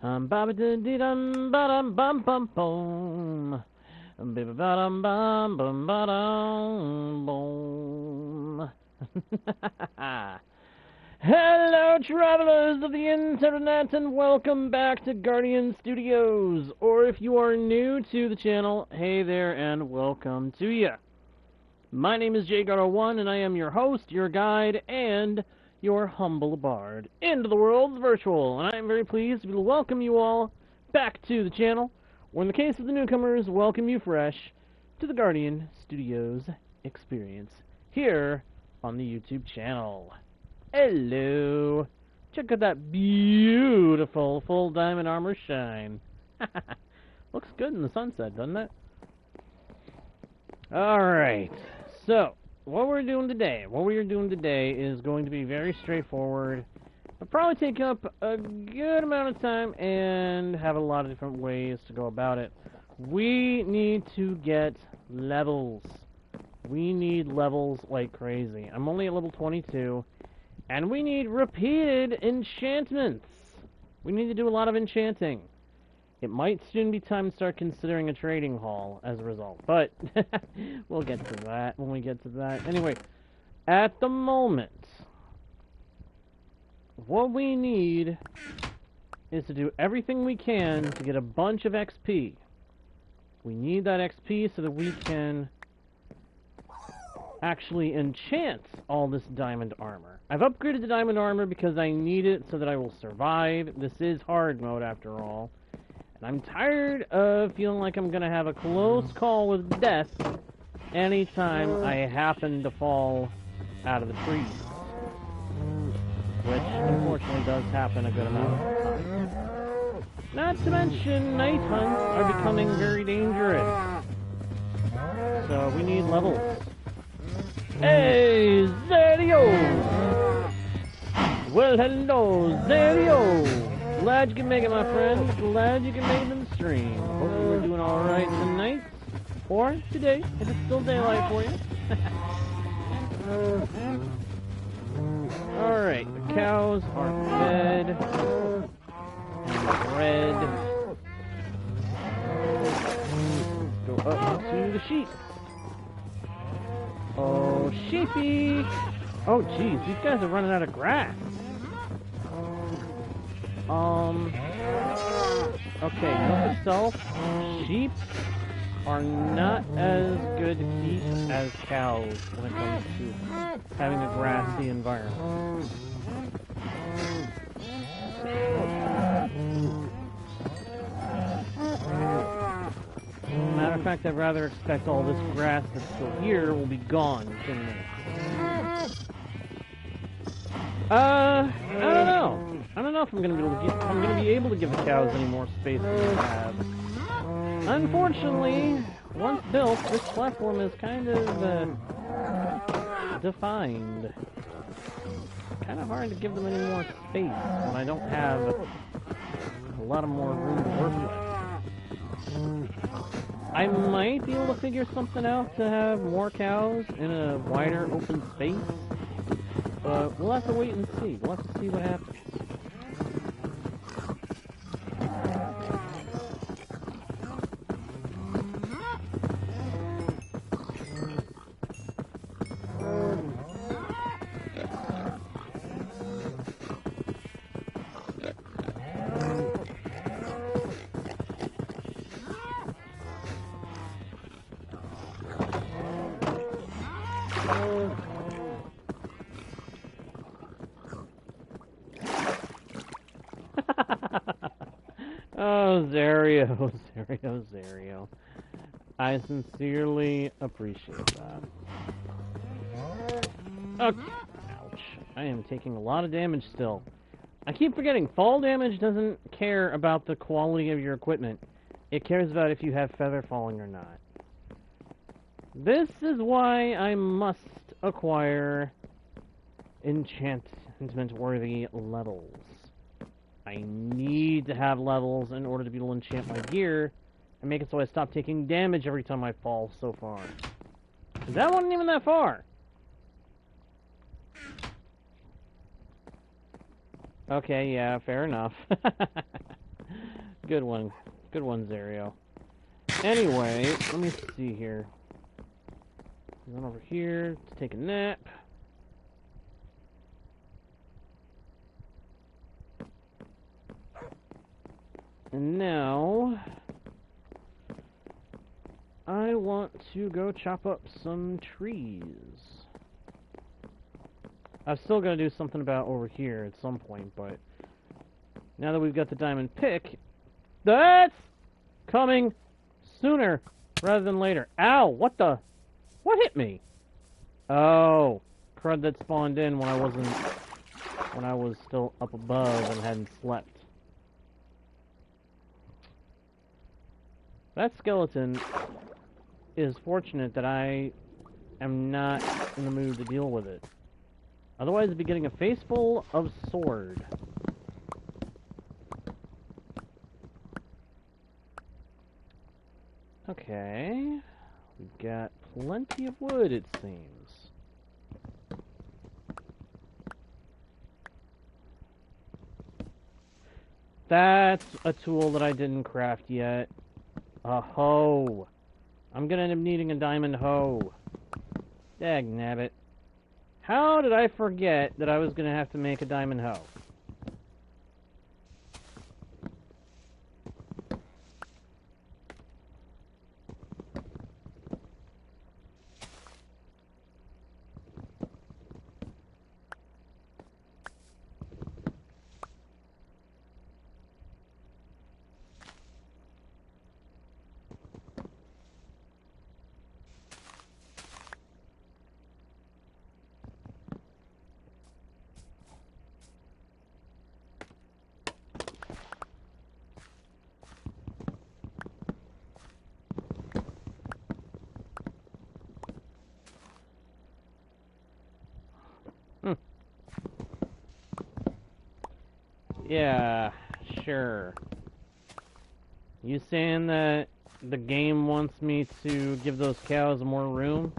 Ba ba dee dee dum ba dum bum bum boom. Ba ba ba dum bum bum ba dum boom. Hello, travelers of the internet, and welcome back to Guardian Studios. Or if you are new to the channel, hey there, and welcome to ya. My name is JGuard01, and I am your host, your guide, and your humble bard into the world's virtual. And I am very pleased to welcome you all back to the channel, or in the case of the newcomers, welcome you fresh to the Guardian Studios experience here on the YouTube channel. Hello! Check out that beautiful full diamond armor shine. Looks good in the sunset, doesn't it? Alright, so what we are doing today is going to be very straightforward. It'll probably take up a good amount of time and have a lot of different ways to go about it. We need to get levels. We need levels like crazy. I'm only at level 22. And we need repeated enchantments. We need to do a lot of enchanting. It might soon be time to start considering a trading hall as a result. But we'll get to that when we get to that. Anyway, at the moment, what we need is to do everything we can to get a bunch of XP. We need that XP so that we can actually enchant all this diamond armor. I've upgraded the diamond armor because I need it so that I will survive. This is hard mode after all. And I'm tired of feeling like I'm gonna have a close call with death anytime I happen to fall out of the trees. Which unfortunately does happen a good amount of time. Not to mention night hunts are becoming very dangerous. So we need levels. Hey, Zerio! Well, hello, Zerio! Glad you can make it, my friend. Glad you can make it in the stream. Hope you're doing alright tonight. Or today, if it's still daylight for you. Alright, the cows are fed. And bread. Go up to the sheep. Oh, sheepy! Oh, jeez, these guys are running out of grass. Okay, note to self, sheep are not as good to eat as cows when it comes to having a grassy environment. Matter of fact, I'd rather expect all this grass that's still here will be gone in 10 minutes. I don't know. I don't know if I'm gonna be able to give the cows any more space than they have. Unfortunately, once built, this platform is kind of defined. Kind of hard to give them any more space when I don't have a lot of more room to work with. I might be able to figure something out to have more cows in a wider open space, but we'll have to wait and see. We'll have to see what happens. Oh, Zerio, Zerio. I sincerely appreciate that. Okay. Ouch. I am taking a lot of damage still. I keep forgetting, fall damage doesn't care about the quality of your equipment. It cares about if you have feather falling or not. This is why I must acquire enchantment-worthy levels. I need to have levels in order to be able to enchant my gear and make it so I stop taking damage every time I fall so far. 'Cause that wasn't even that far. Okay, yeah, fair enough. Good one. Good one, Zario. Anyway, let me see here. Run over here to take a nap. And now, I want to go chop up some trees. I've still got to do something about over here at some point, but now that we've got the diamond pick, that's coming sooner rather than later. Ow! What the? What hit me? Oh, crud that spawned in when I was still up above and hadn't slept. That skeleton is fortunate that I am not in the mood to deal with it. Otherwise, I'd be getting a face full of sword. Okay. We've got plenty of wood, it seems. That's a tool that I didn't craft yet. A hoe. I'm gonna end up needing a diamond hoe. Dagnabbit. How did I forget that I was gonna have to make a diamond hoe? Yeah, sure. You saying that the game wants me to give those cows more room?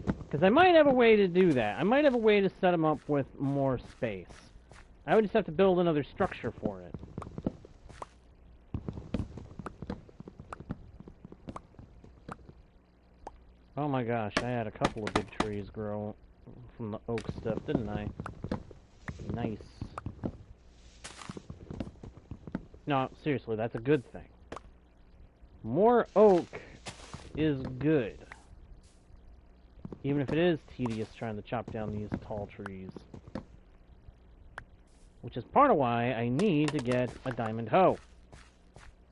Because I might have a way to do that. I might have a way to set them up with more space. I would just have to build another structure for it. Oh my gosh, I had a couple of big trees grow from the oak stuff, didn't I? Nice. No, seriously, that's a good thing. More oak is good. Even if it is tedious trying to chop down these tall trees. Which is part of why I need to get a diamond hoe.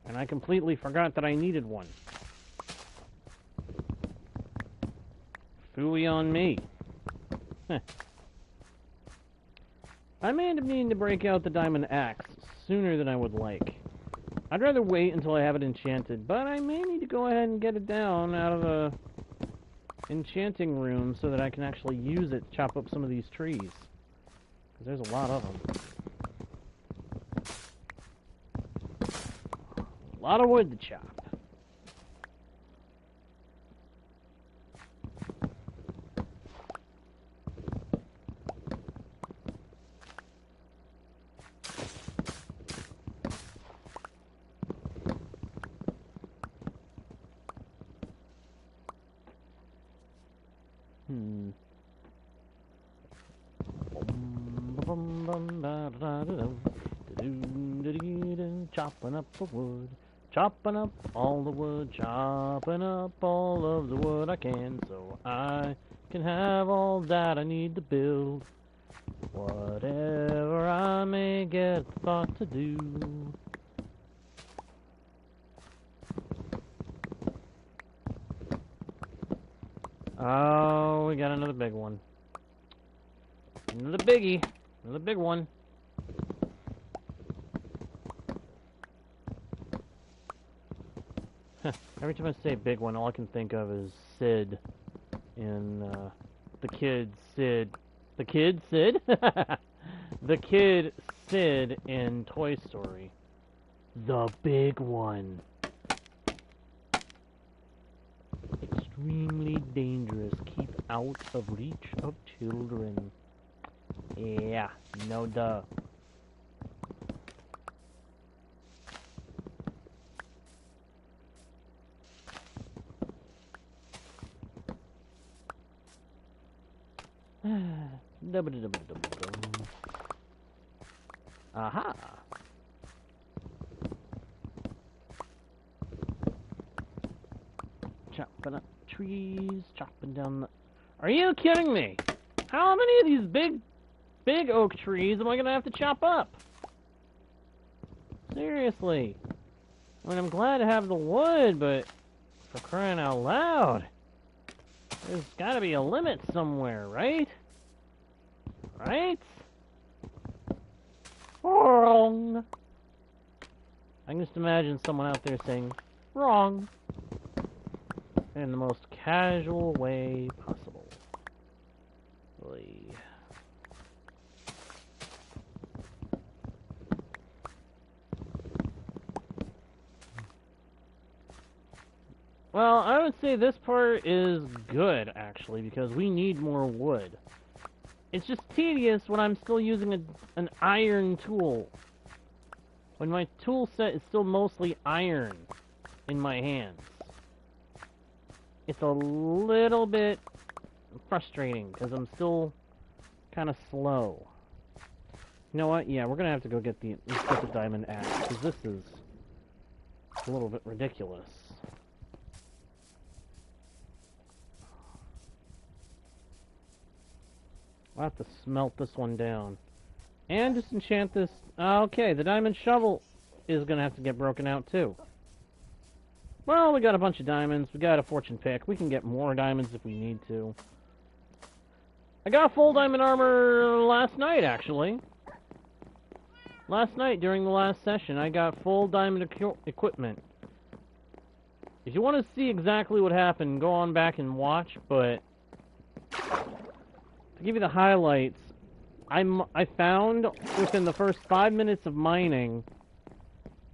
And I completely forgot that I needed one. Phooey on me. I may end up needing to break out the diamond axe sooner than I would like. I'd rather wait until I have it enchanted, but I may need to go ahead and get it down out of the enchanting room so that I can actually use it to chop up some of these trees. Because there's a lot of them. A lot of wood to chop. Chopping up the wood, chopping up all the wood, chopping up all of the wood I can, so I can have all that I need to build whatever I may get thought to do. Oh, we got another big one. Another biggie. Another big one. Every time I say big one, all I can think of is Sid in the kid Sid. The kid Sid? The kid Sid in Toy Story. The big one. Extremely dangerous. Keep out of reach of children. Yeah, no duh. Aha! Chopping up trees, chopping down the... Are you kidding me? How many of these big oak trees am I gonna have to chop up? Seriously. I mean, I'm glad to have the wood, but for crying out loud, there's gotta be a limit somewhere, right? Right? Wrong. I can just imagine someone out there saying, wrong, in the most casual way possible. Really. Well, I would say this part is good, actually, because we need more wood. It's just tedious when I'm still using an iron tool. When my tool set is still mostly iron in my hands. It's a little bit frustrating, because I'm still kind of slow. You know what? Yeah, we're going to have to go get the diamond axe, because this is a little bit ridiculous. I'll have to smelt this one down. And just enchant this. Okay, the diamond shovel is going to have to get broken out too. Well, we got a bunch of diamonds. We got a fortune pick. We can get more diamonds if we need to. I got full diamond armor last night, actually. Last night, during the last session, I got full diamond equipment. If you want to see exactly what happened, go on back and watch, but... to give you the highlights, I found within the first 5 minutes of mining,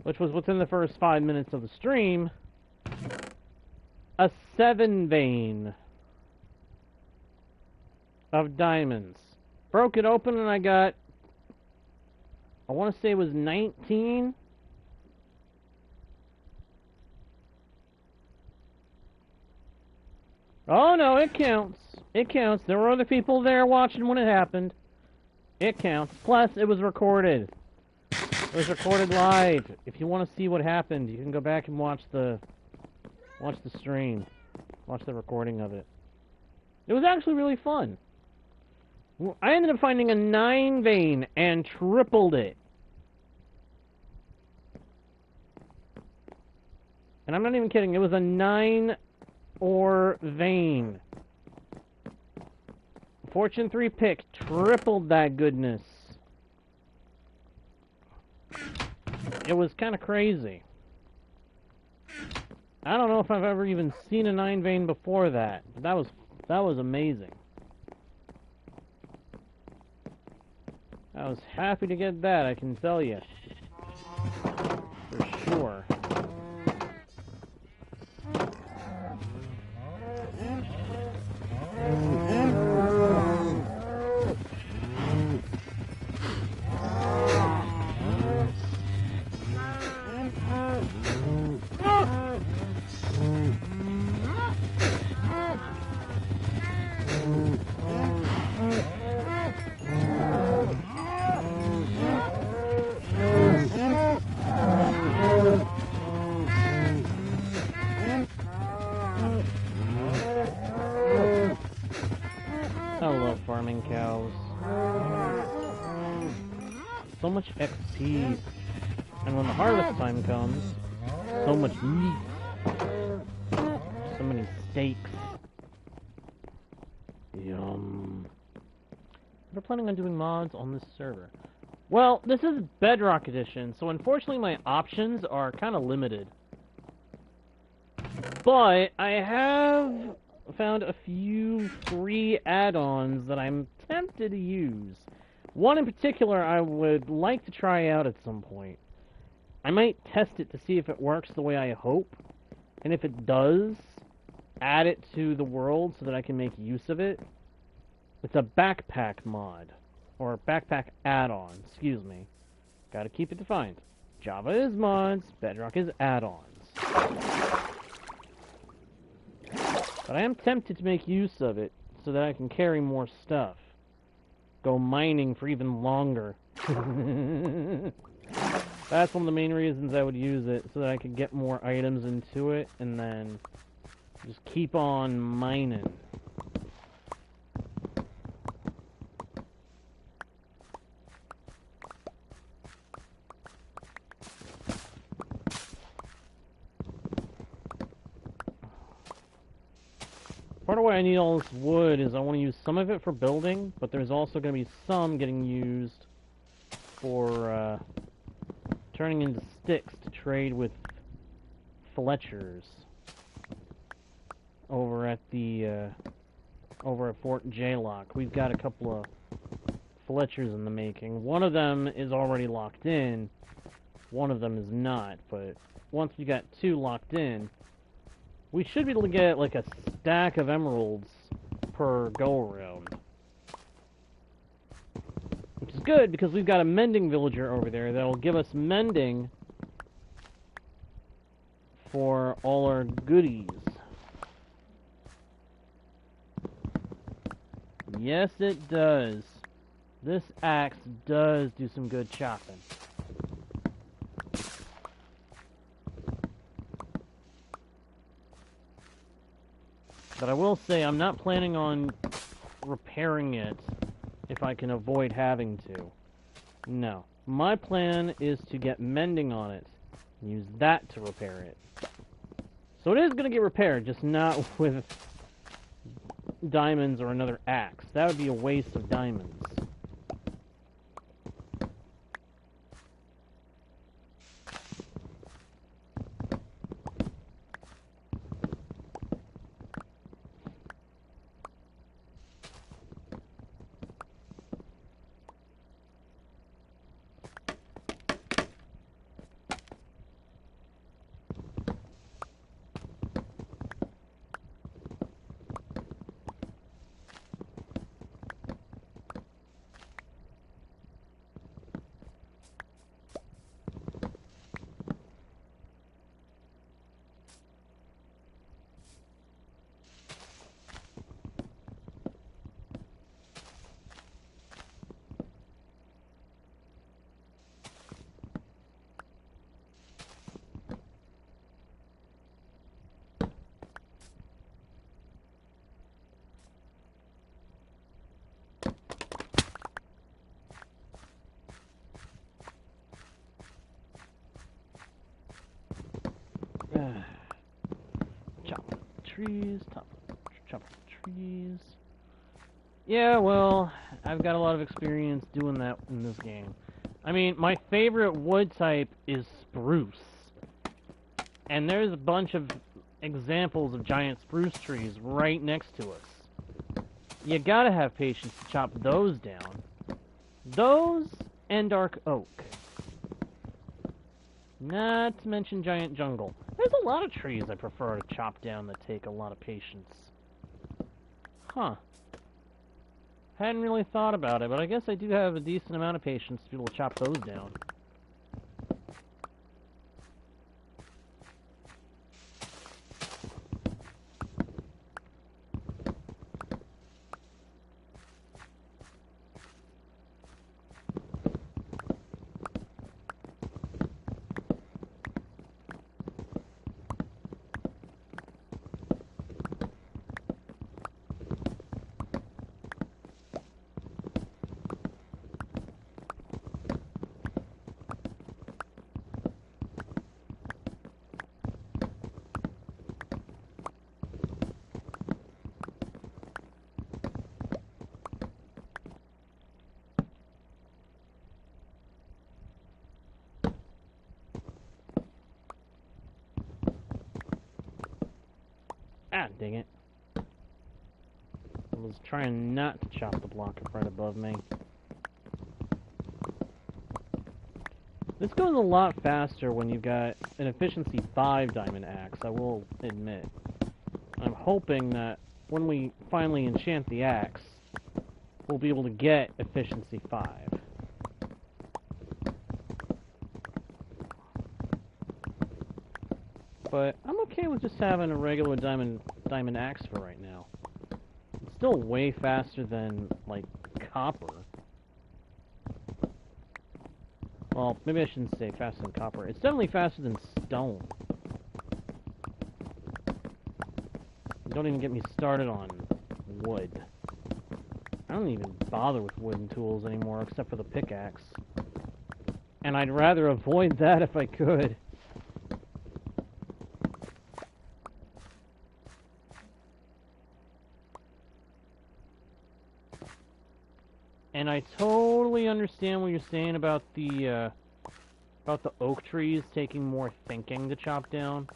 which was within the first 5 minutes of the stream, a 7 vein of diamonds. Broke it open and I got, I want to say it was 19. Oh no, it counts. It counts. There were other people there watching when it happened. It counts. Plus, it was recorded. It was recorded live. If you want to see what happened, you can go back and watch the stream. Watch the recording of it. It was actually really fun. I ended up finding a 9 vein and tripled it. And I'm not even kidding. It was a 9 ore vein. Fortune 3 pick tripled that goodness. It was kind of crazy. I don't know if I've ever even seen a 9 vein before that. But that was amazing. I was happy to get that, I can tell you. For sure. Farming cows. So much XP. And when the harvest time comes, so much meat. So many steaks. Yum. We're planning on doing mods on this server. Well, this is Bedrock Edition, so unfortunately my options are kind of limited. But I have found a few free add-ons that I'm tempted to use. One in particular I would like to try out at some point. I might test it to see if it works the way I hope, and if it does, add it to the world so that I can make use of it. It's a backpack mod, or backpack add-on, excuse me. Gotta keep it defined. Java is mods, Bedrock is add-ons. But I am tempted to make use of it so that I can carry more stuff. go mining for even longer. That's one of the main reasons I would use it, so that I could get more items into it, and then just keep on mining. Part of why I need all this wood is I want to use some of it for building, but there's also going to be some getting used for turning into sticks to trade with Fletchers over at Fort Jaylock. We've got a couple of Fletchers in the making. One of them is already locked in, one of them is not, but once we got two locked in, we should be able to get like a stack of emeralds per go-around. Which is good, because we've got a mending villager over there that'll give us mending for all our goodies. Yes, it does. This axe does do some good chopping. But I will say, I'm not planning on repairing it if I can avoid having to. No. My plan is to get mending on it and use that to repair it. So it is going to get repaired, just not with diamonds or another axe. That would be a waste of diamonds. Chop trees, chop trees. Yeah, well, I've got a lot of experience doing that in this game. I mean, my favorite wood type is spruce. And there's a bunch of examples of giant spruce trees right next to us. You gotta have patience to chop those down. Those and dark oak. Not to mention giant jungle. There's a lot of trees I prefer to chop down that take a lot of patience. Huh. Hadn't really thought about it, but I guess I do have a decent amount of patience to be able to chop those down. Ah, dang it. I was trying not to chop the block right above me. This goes a lot faster when you've got an efficiency 5 diamond axe, I will admit. I'm hoping that when we finally enchant the axe, we'll be able to get efficiency 5. But I'm okay with just having a regular diamond axe for right now. It's still way faster than, like, copper. Well, maybe I shouldn't say faster than copper. It's definitely faster than stone. Don't even get me started on wood. I don't even bother with wooden tools anymore, except for the pickaxe. And I'd rather avoid that if I could. And I totally understand what you're saying about the oak trees taking more thinking to chop down.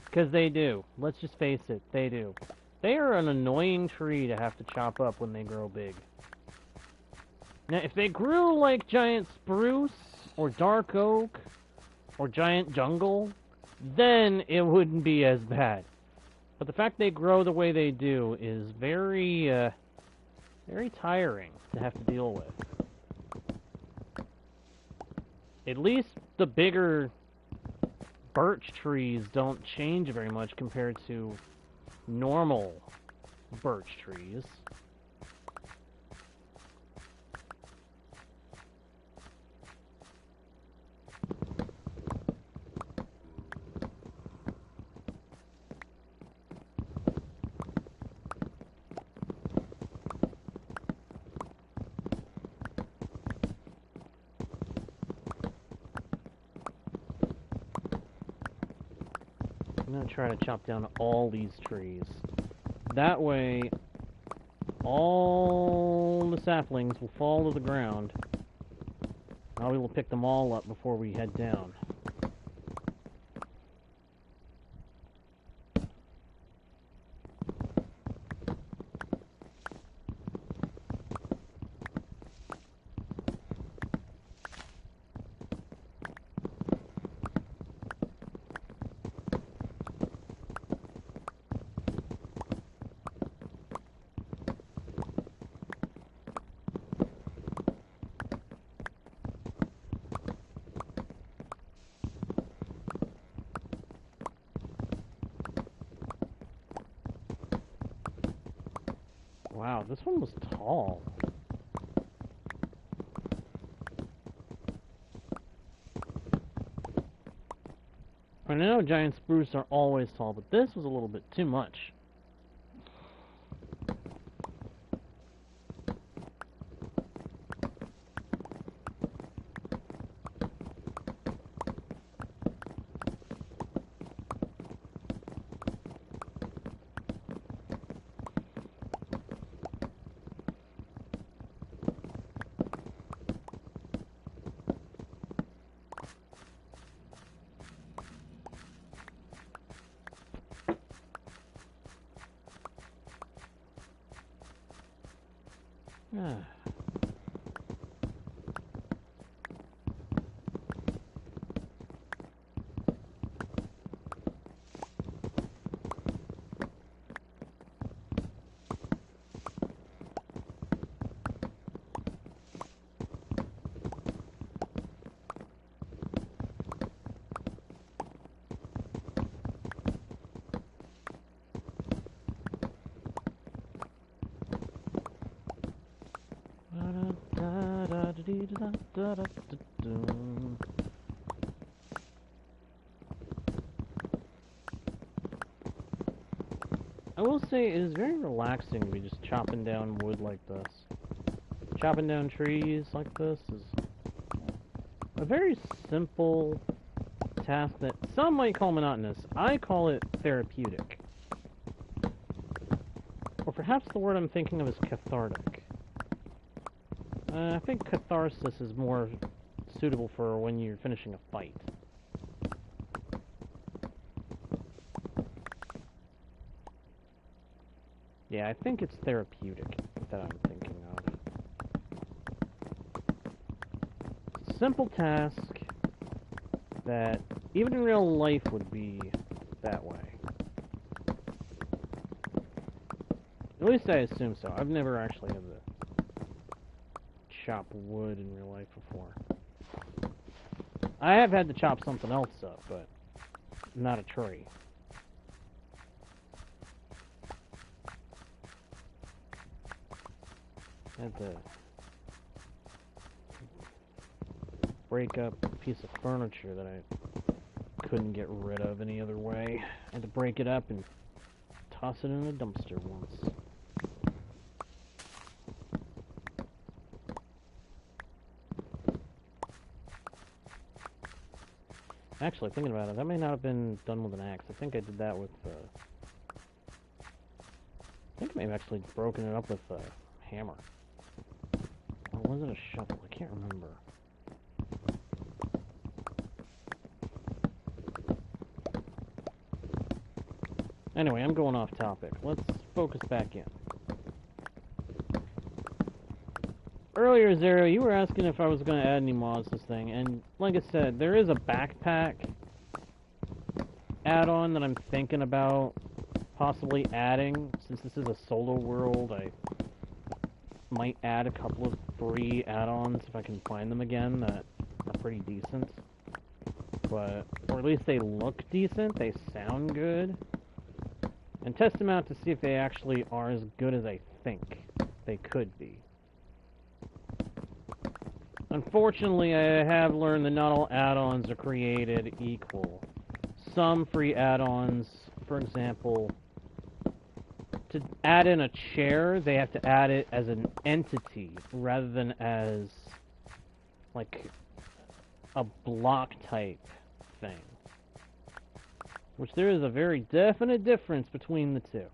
Because they do. Let's just face it, they do. They are an annoying tree to have to chop up when they grow big. Now, if they grew like giant spruce, or dark oak, or giant jungle, then it wouldn't be as bad. But the fact they grow the way they do is very, very tiring to have to deal with. At least the bigger birch trees don't change very much compared to normal birch trees. I'm going to try to chop down all these trees. That way, all the saplings will fall to the ground. I'll be able to pick them all up before we head down. Wow, this one was tall. I know giant spruce are always tall, but this was a little bit too much. Ah. I will say it is very relaxing to be just chopping down wood like this. Chopping down trees like this is a very simple task that some might call monotonous. I call it therapeutic. Or perhaps the word I'm thinking of is cathartic. I think catharsis is more suitable for when you're finishing a fight. Yeah, I think it's therapeutic that I'm thinking of. Simple task that even in real life would be that way. At least I assume so. I've never actually had to chop wood in real life before. I have had to chop something else up, but not a tree. I had to break up a piece of furniture that I couldn't get rid of any other way. I had to break it up and toss it in a dumpster once. Actually, thinking about it, that may not have been done with an axe. I think I did that with, I think I may have actually broken it up with a hammer. Or was it a shovel? I can't remember. Anyway, I'm going off topic. Let's focus back in. Earlier, Zero, you were asking if I was going to add any mods to this thing, and like I said, there is a backpack add-on that I'm thinking about possibly adding. Since this is a solo world, I might add a couple of free add-ons if I can find them again that are pretty decent. But, or at least they look decent, they sound good. And test them out to see if they actually are as good as I think they could be. Unfortunately, I have learned that not all add-ons are created equal. Some free add-ons, for example, to add in a chair, they have to add it as an entity rather than as, like, a block type thing. Which there is a very definite difference between the two.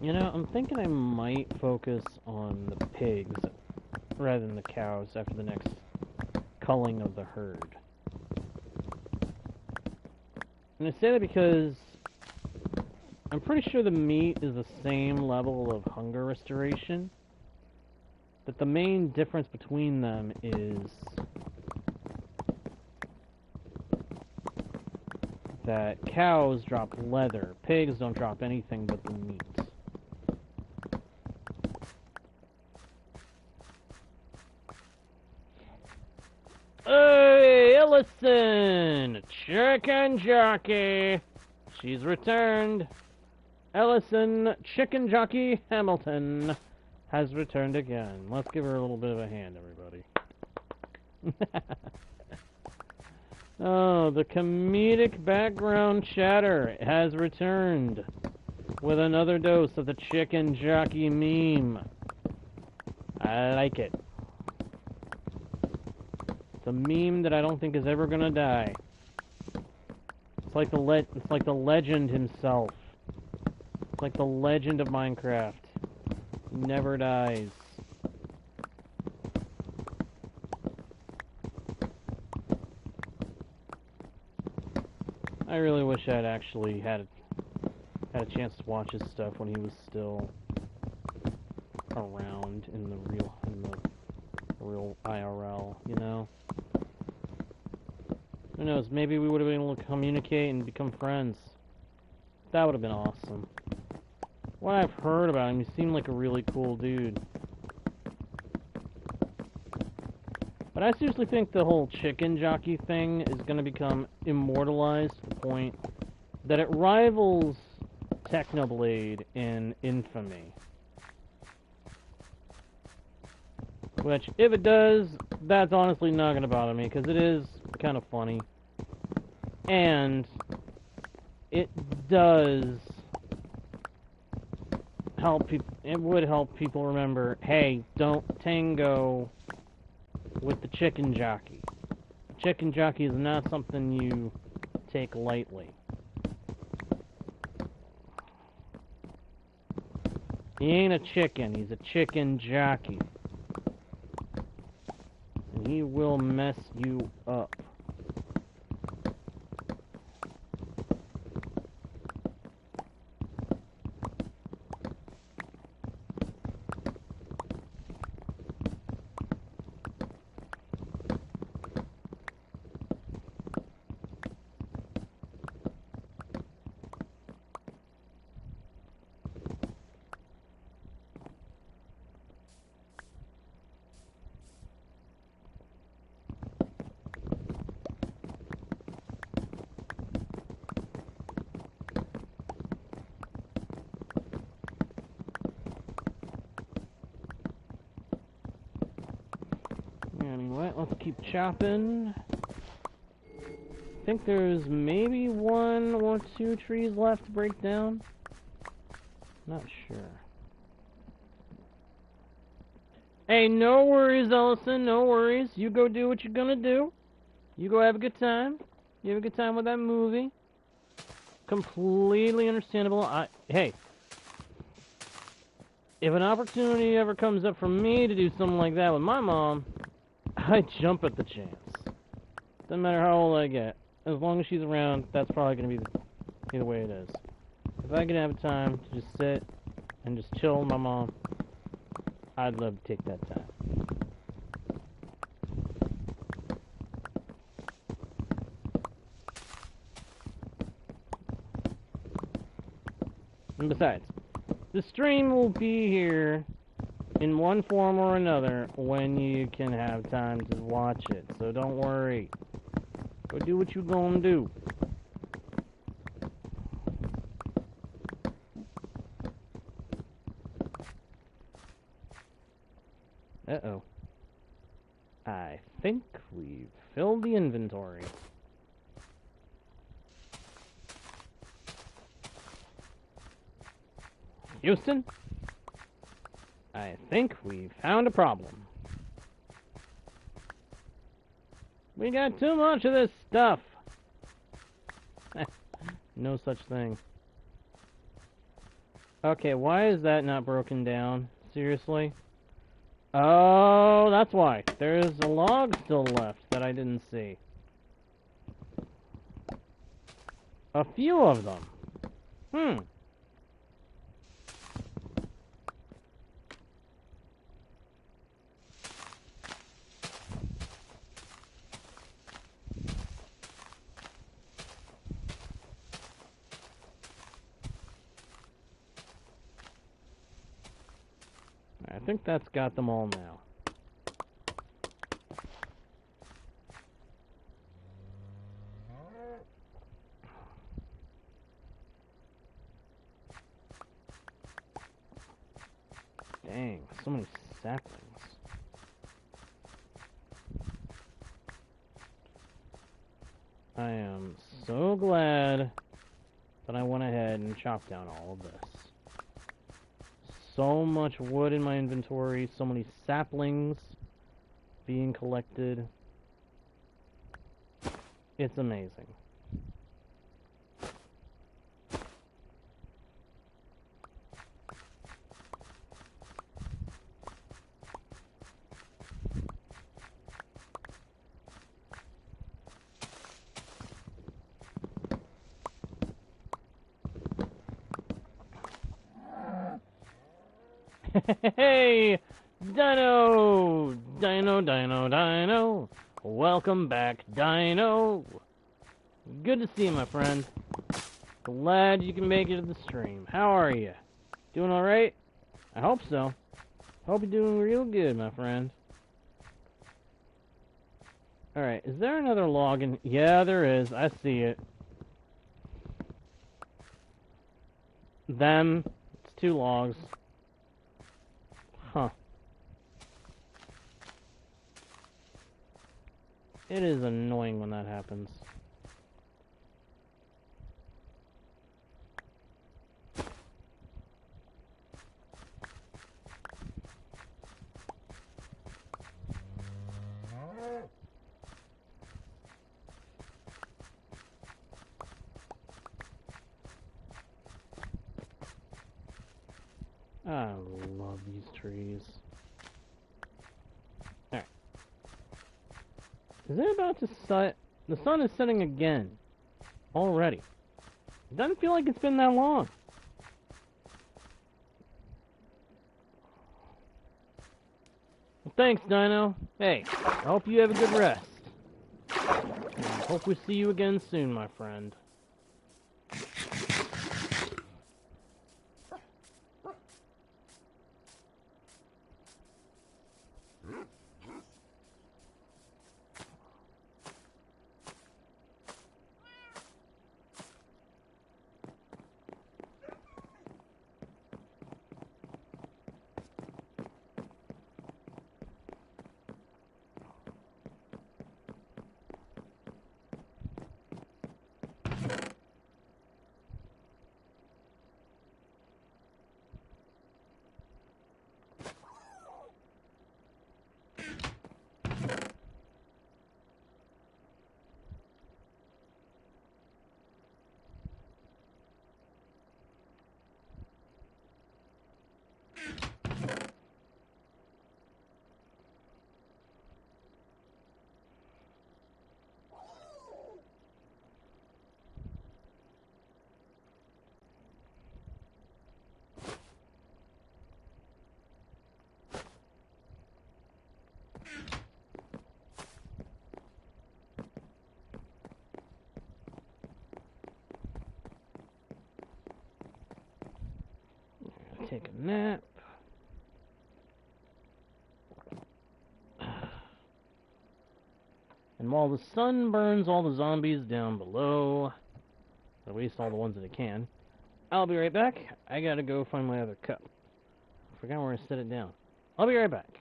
You know, I'm thinking I might focus on the pigs rather than the cows after the next culling of the herd. And I say that because I'm pretty sure the meat is the same level of hunger restoration, but the main difference between them is that cows drop leather, pigs don't drop anything but the meat. Hey, Ellison! Chicken Jockey! She's returned. Ellison Chicken Jockey Hamilton has returned again. Let's give her a little bit of a hand, everybody. Oh, the comedic background chatter has returned with another dose of the Chicken Jockey meme. I like it. It's a meme that I don't think is ever gonna die. It's like the legend himself. It's like the legend of Minecraft. He never dies. I really wish I'd actually had a chance to watch his stuff when he was still around in the real IRL, you know? Who knows, maybe we would have been able to communicate and become friends. That would have been awesome. What I've heard about him, he seemed like a really cool dude. But I seriously think the whole chicken jockey thing is going to become immortalized to the point that it rivals Technoblade in infamy. Which, if it does, that's honestly not going to bother me, because it is kind of funny. And it does help people, it would help people remember, hey, don't tango with the chicken jockey. The chicken jockey is not something you take lightly. He ain't a chicken, he's a chicken jockey. And he will mess you up. Anyway, let's keep chopping. I think there's maybe 1 or 2 trees left to break down. Not sure. Hey, no worries, Ellison, no worries. You go do what you're gonna do. You go have a good time. You have a good time with that movie. Completely understandable. Hey, if an opportunity ever comes up for me to do something like that with my mom, I jump at the chance. Doesn't matter how old I get. As long as she's around, that's probably going to be the way it is. If I can have time to just sit and just chill with my mom, I'd love to take that time. And besides, the stream will be here in one form or another when you can have time to watch it. So don't worry. Go do what you gonna do. Uh-oh. I think we've filled the inventory. Houston? I think we found a problem. We got too much of this stuff. No such thing. Okay, why is that not broken down? Seriously? Oh, that's why. There's a log still left that I didn't see. A few of them. I think that's got them all now. Dang, so many saplings. I am so glad that I went ahead and chopped down all of this. So much wood in my inventory, so many saplings being collected. It's amazing. Hey, Dino! Dino, Dino, Dino! Welcome back, Dino! Good to see you, my friend. Glad you can make it to the stream. How are you? Doing alright? I hope so. Hope you're doing real good, my friend. Alright, is there another log in? Yeah, there is. I see it. Them. It's 2 logs. Huh. It is annoying when that happens. I love these trees. Alright. Is it about to set? The sun is setting again. Already. It doesn't feel like it's been that long. Well, thanks, Dino. Hey, I hope you have a good rest. And hope we see you again soon, my friend. Take a nap. And while the sun burns all the zombies down below, or at least all the ones that it can, I'll be right back. I gotta go find my other cup. I forgot where I set it down. I'll be right back.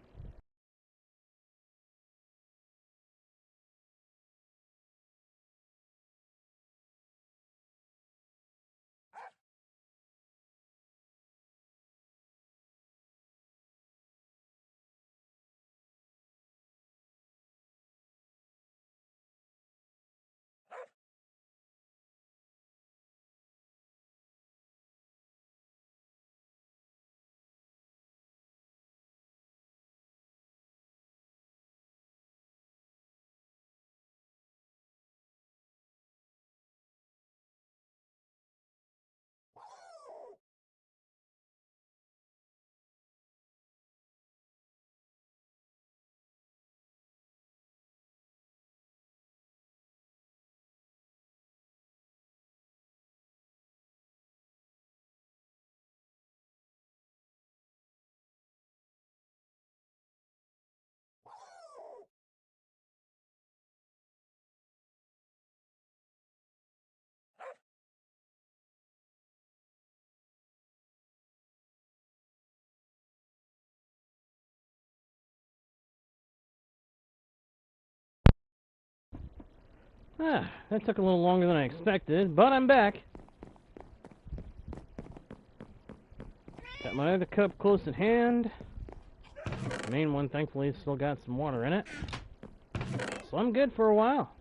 That took a little longer than I expected, but I'm back. Got my other cup close at hand. The main one, thankfully, still got some water in it. So I'm good for a while.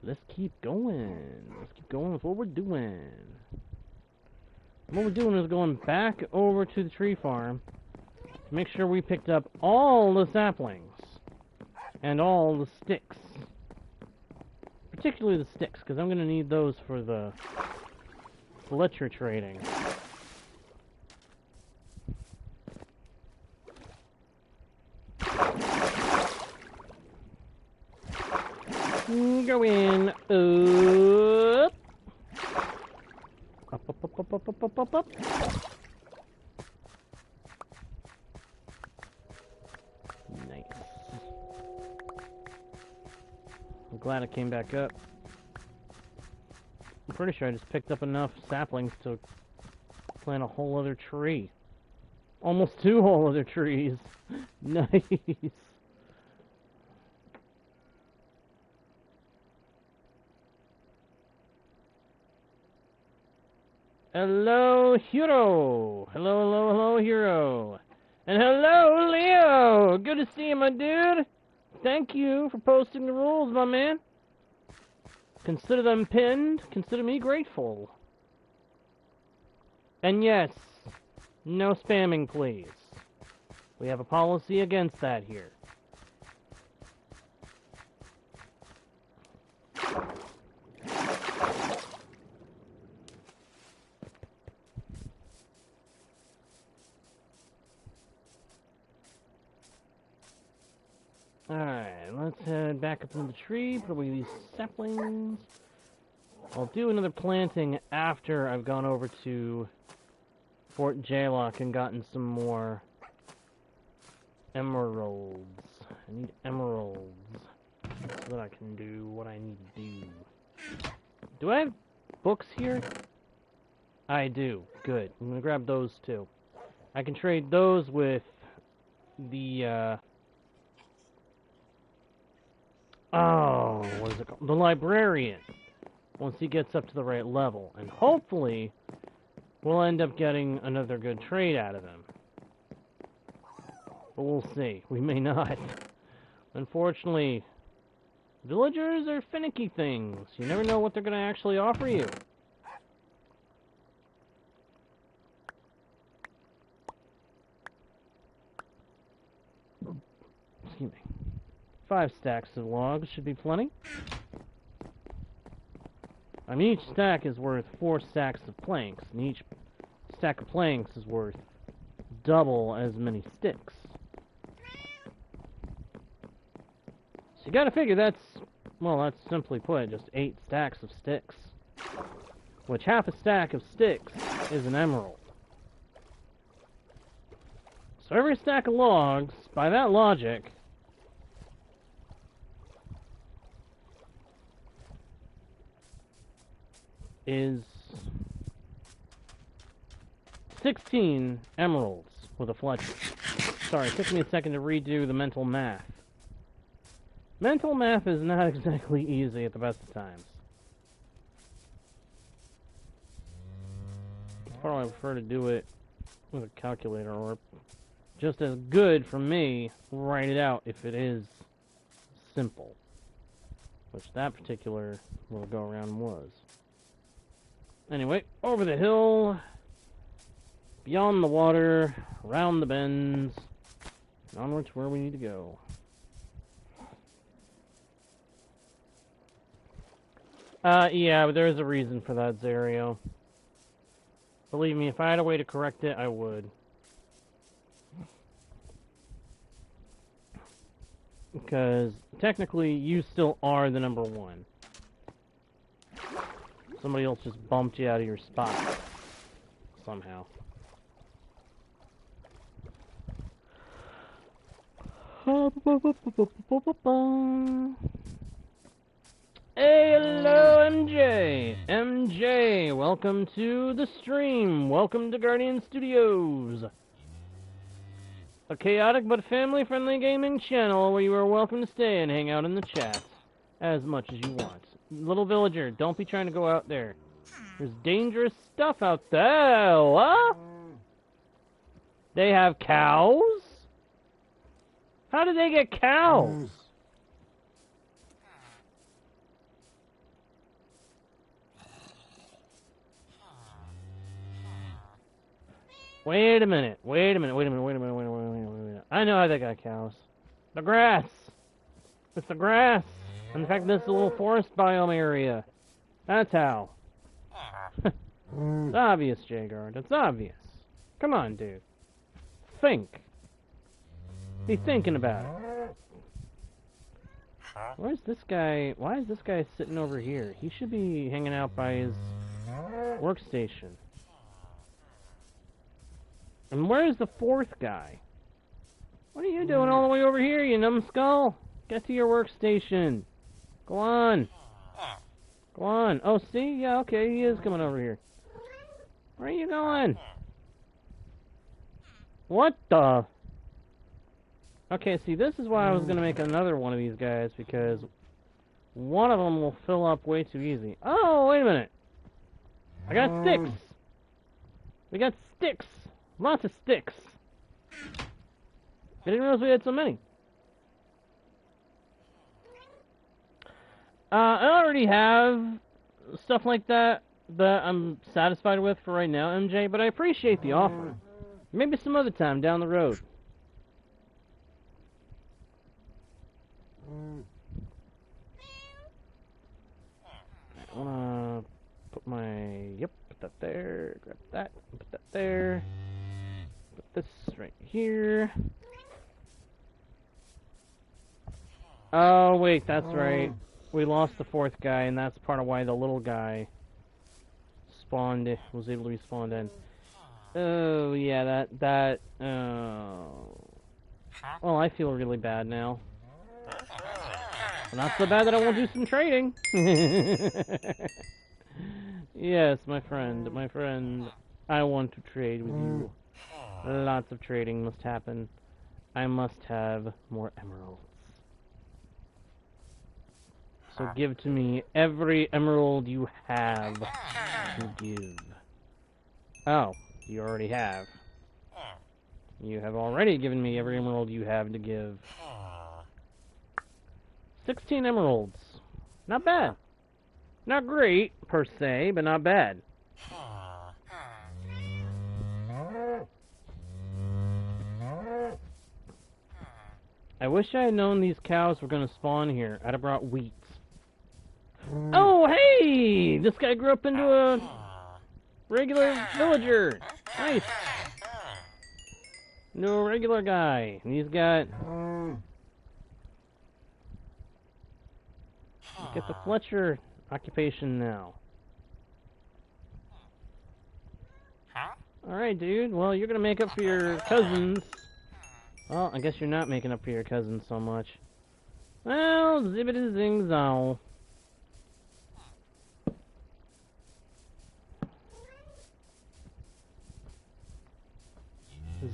Let's keep going. Let's keep going with what we're doing. What we're doing is going back over to the tree farm to make sure we picked up all the saplings and all the sticks. Particularly the sticks, because I'm going to need those for the fletcher trading. Go in. Up. Up, up, up, up, up, up, up, up. Nice. I'm glad I came back up. I'm pretty sure I just picked up enough saplings to plant a whole other tree. Almost 2 whole other trees. Nice. Hello, Hero. Hello, Hero. And hello, Leo. Good to see you, my dude. Thank you for posting the rules, my man. Consider them pinned. Consider me grateful. And yes, No spamming, please. We have a policy against that here. Alright, let's head back up into the tree, put away these saplings. I'll do another planting after I've gone over to Fort Jaylock and gotten some more emeralds. I need emeralds so that I can do what I need to do. Do I have books here? I do. Good. I'm gonna grab those too. I can trade those with the, oh, what is it called? The librarian. Once he gets up to the right level. And hopefully, we'll end up getting another good trade out of him. But we'll see. We may not. Unfortunately, villagers are finicky things. You never know what they're going to actually offer you. Excuse me. 5 stacks of logs should be plenty. I mean, each stack is worth 4 stacks of planks, and each stack of planks is worth double as many sticks. So you gotta figure that's, well, that's simply put, just 8 stacks of sticks. Which half a stack of sticks is an emerald. So every stack of logs, by that logic, is 16 emeralds with a fletcher. Sorry, it took me a second to redo the mental math. Mental math is not exactly easy at the best of times. Probably prefer to do it with a calculator, or just as good for me, write it out if it is simple. Which that particular little go-around was. Anyway, over the hill, beyond the water, around the bends, and onward to where we need to go. Yeah, but there is a reason for that, Zario. Believe me, if I had a way to correct it, I would. Because, technically, you still are the number 1. Somebody else just bumped you out of your spot. Somehow. Hey, hello, MJ! MJ, welcome to the stream. Welcome to Guardian Studios. A chaotic but family-friendly gaming channel where you are welcome to stay and hang out in the chat as much as you want. Little villager, don't be trying to go out there. There's dangerous stuff out there. What? They have cows? How did they get cows? Wait a minute. I know how they got cows. The grass. It's the grass. In fact, this is a little forest biome area. That's how. It's obvious, Jagard. It's obvious. Come on, dude. Think. Be thinking about it. Where's this guy? Why is this guy sitting over here? He should be hanging out by his workstation. And where's the 4th guy? What are you doing all the way over here, you numbskull? Get to your workstation. Go on. Go on. Oh, see? Yeah, okay, he is coming over here. Where are you going? What the? Okay, see, this is why I was going to make another one of these guys, because one of them will fill up way too easy. Oh, wait a minute. I got sticks. We got sticks. Lots of sticks. I didn't realize we had so many. I already have stuff like that I'm satisfied with for right now, MJ, but I appreciate the offer. Maybe some other time down the road. I wanna put my... Yep, put that there. Grab that. Put that there. Put this right here. Oh, wait, that's right. We lost the fourth guy, and that's part of why the little guy spawned, was able to respawn in. Oh, yeah, well, I feel really bad now. Well, not so bad that I won't do some trading. Yes, my friend, I want to trade with you. Lots of trading must happen. I must have more emeralds. So give to me every emerald you have to give. Oh, you already have. You have already given me every emerald you have to give. 16 emeralds. Not bad. Not great, per se, but not bad. I wish I had known these cows were going to spawn here. I'd have brought wheat. Oh, hey! This guy grew up into a regular villager. Nice. No regular guy. And he's got... Get the Fletcher occupation now. Alright, dude. Well, you're gonna make up for your cousins. Well, I guess you're not making up for your cousins so much. Well, zibbity zing zow.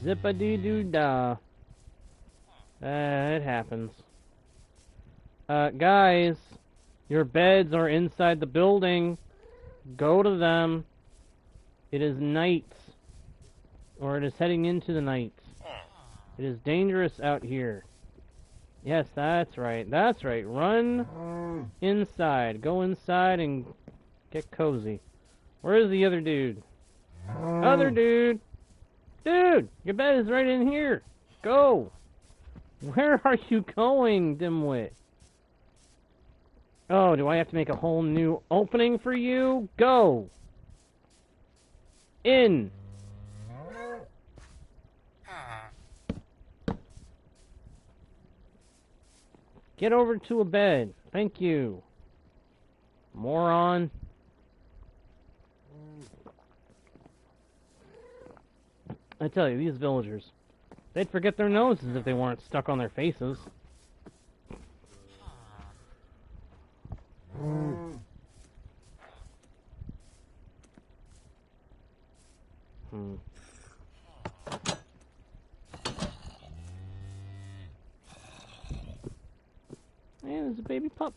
Zip-a-dee-doo-dah. It happens. Guys, your beds are inside the building. Go to them. It is night. Or it is heading into the night. It is dangerous out here. Yes, that's right. That's right. Run inside. Go inside and get cozy. Where is the other dude? Other dude! Dude! Your bed is right in here. Go! Where are you going, dimwit? Oh, do I have to make a whole new opening for you? Go! In! Get over to a bed. Thank you. Moron. I tell you, these villagers, they'd forget their noses if they weren't stuck on their faces. And there's a baby pup.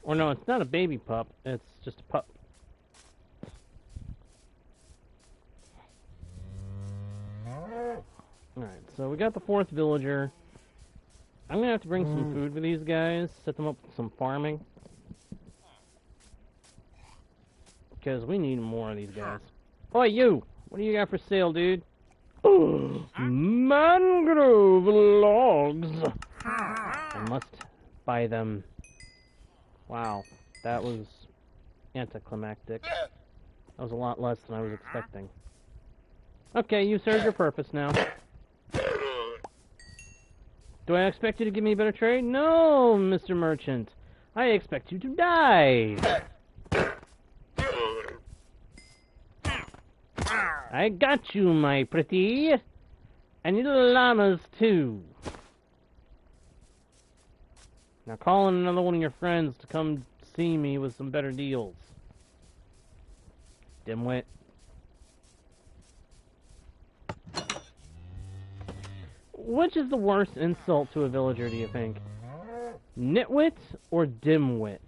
Or no, it's not a baby pup. It's just a pup. Alright, so we got the fourth villager. I'm gonna have to bring some food for these guys. Set them up with some farming. Because we need more of these guys. Oh, you! What do you got for sale, dude? Mangrove logs! I must buy them. Wow, that was anticlimactic. That was a lot less than I was expecting. Okay, you served your purpose now. Do I expect you to give me a better trade? No, Mr. Merchant. I expect you to die. I got you, my pretty. I need llamas, too. Now call in another one of your friends to come see me with some better deals. Dimwit. Which is the worst insult to a villager, do you think? Nitwit or dimwit?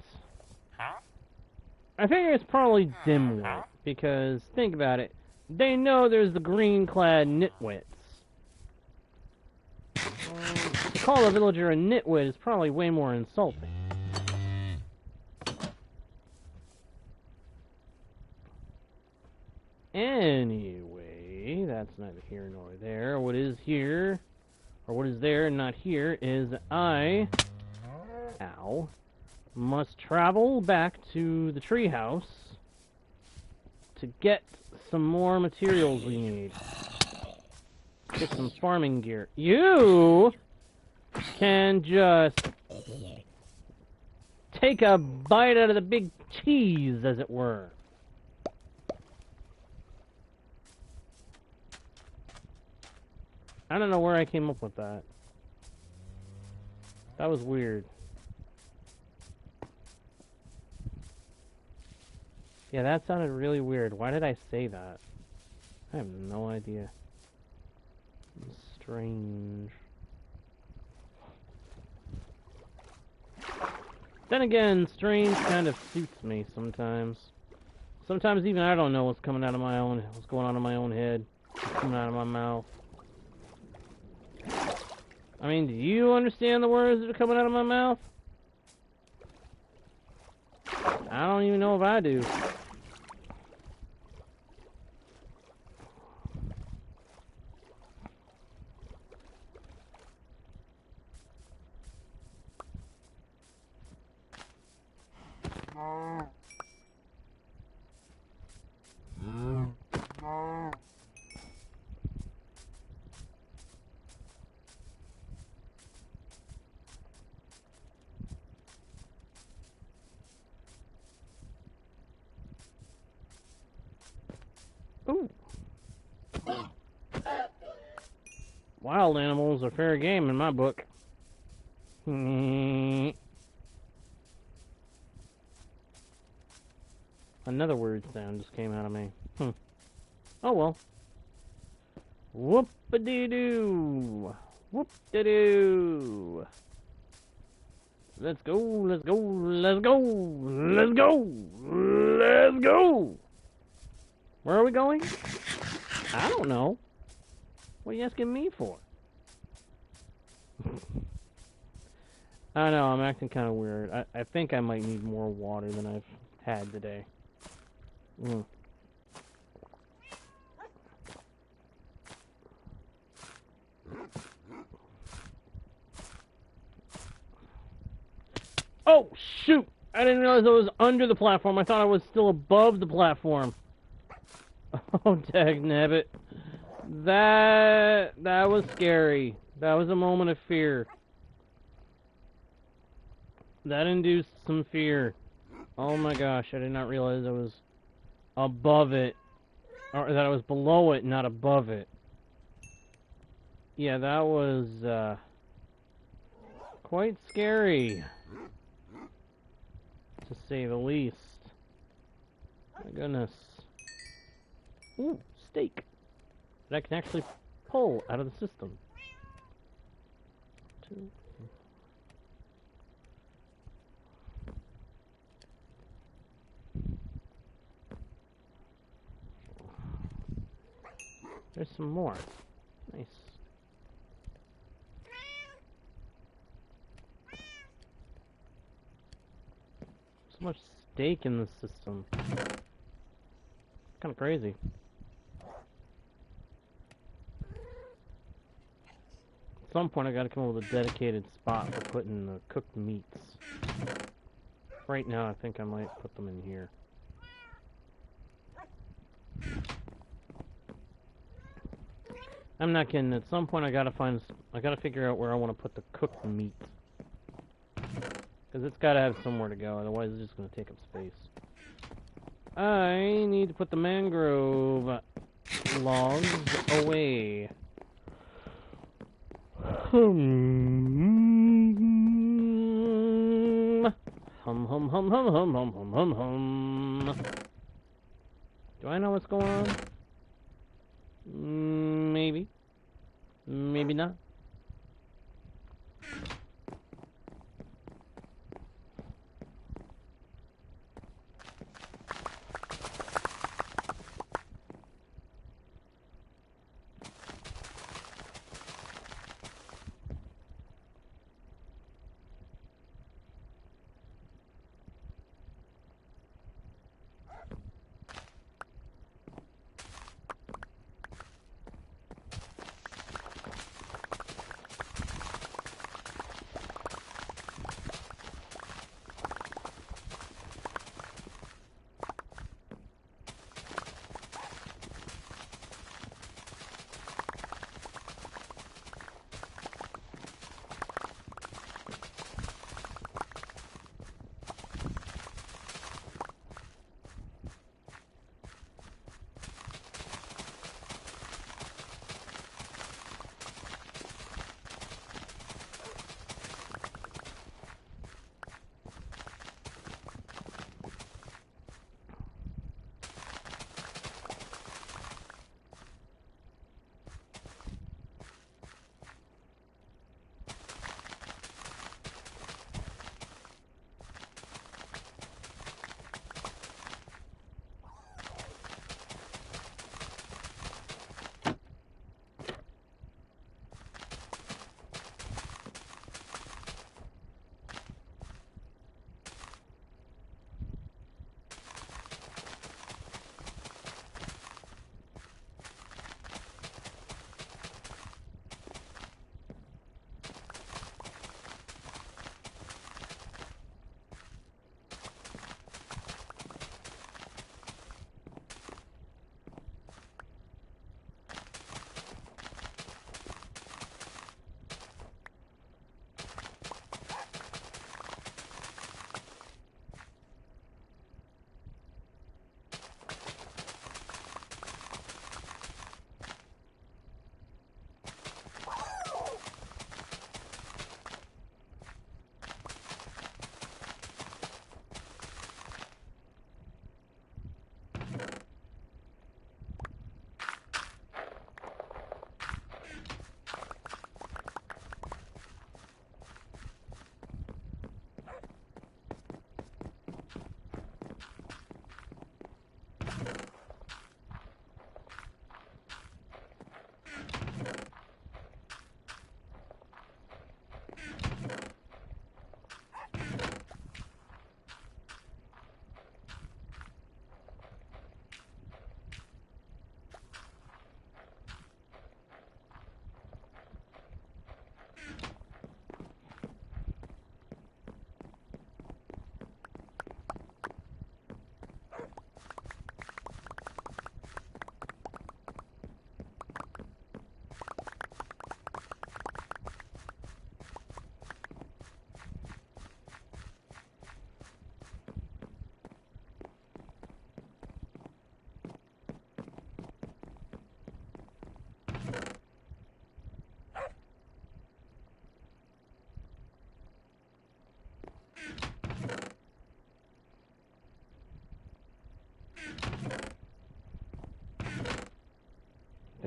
I figure it's probably dimwit, because, think about it, they know there's the green-clad nitwits. To call a villager a nitwit is probably way more insulting. Anyway... Okay, that's neither here nor there. What is here, or what is there and not here, is I, ow, must travel back to the treehouse to get some more materials we need. Get some farming gear. You can just take a bite out of the big cheese, as it were. I don't know where I came up with that. That was weird. Yeah, that sounded really weird. Why did I say that? I have no idea. Strange. Then again, strange kind of suits me sometimes. Sometimes even I don't know what's coming out of what's going on in my own head. What's coming out of my mouth. I mean, do you understand the words that are coming out of my mouth? I don't even know if I do. Ooh. Wild animals are fair game in my book. Another weird sound just came out of me. Oh well. Whoop-a-doo-doo. Whoop-a-doo. Let's go, let's go, let's go, let's go, let's go. Where are we going? I don't know. What are you asking me for? I know, I'm acting kind of weird. I think I might need more water than I've had today. Oh, shoot! I didn't realize I was under the platform. I thought I was still above the platform. Oh, dagnabbit. That was scary. That was a moment of fear. That induced some fear. Oh my gosh, I did not realize I was above it. Or that I was below it, not above it. Yeah, that was, quite scary. To say the least. My goodness. Ooh, steak. That I can actually pull out of the system. There's some more. Nice. So much steak in the system. Kind of crazy. At some point I gotta come up with a dedicated spot for putting the cooked meats. Right now I think I might put them in here. I'm not kidding. At some point I gotta figure out where I want to put the cooked meat. Because it's gotta have somewhere to go, otherwise it's just gonna take up space. I need to put the mangrove logs away. Hum hum hum hum hum hum hum hum hum. Do I know what's going on? Maybe. Maybe not.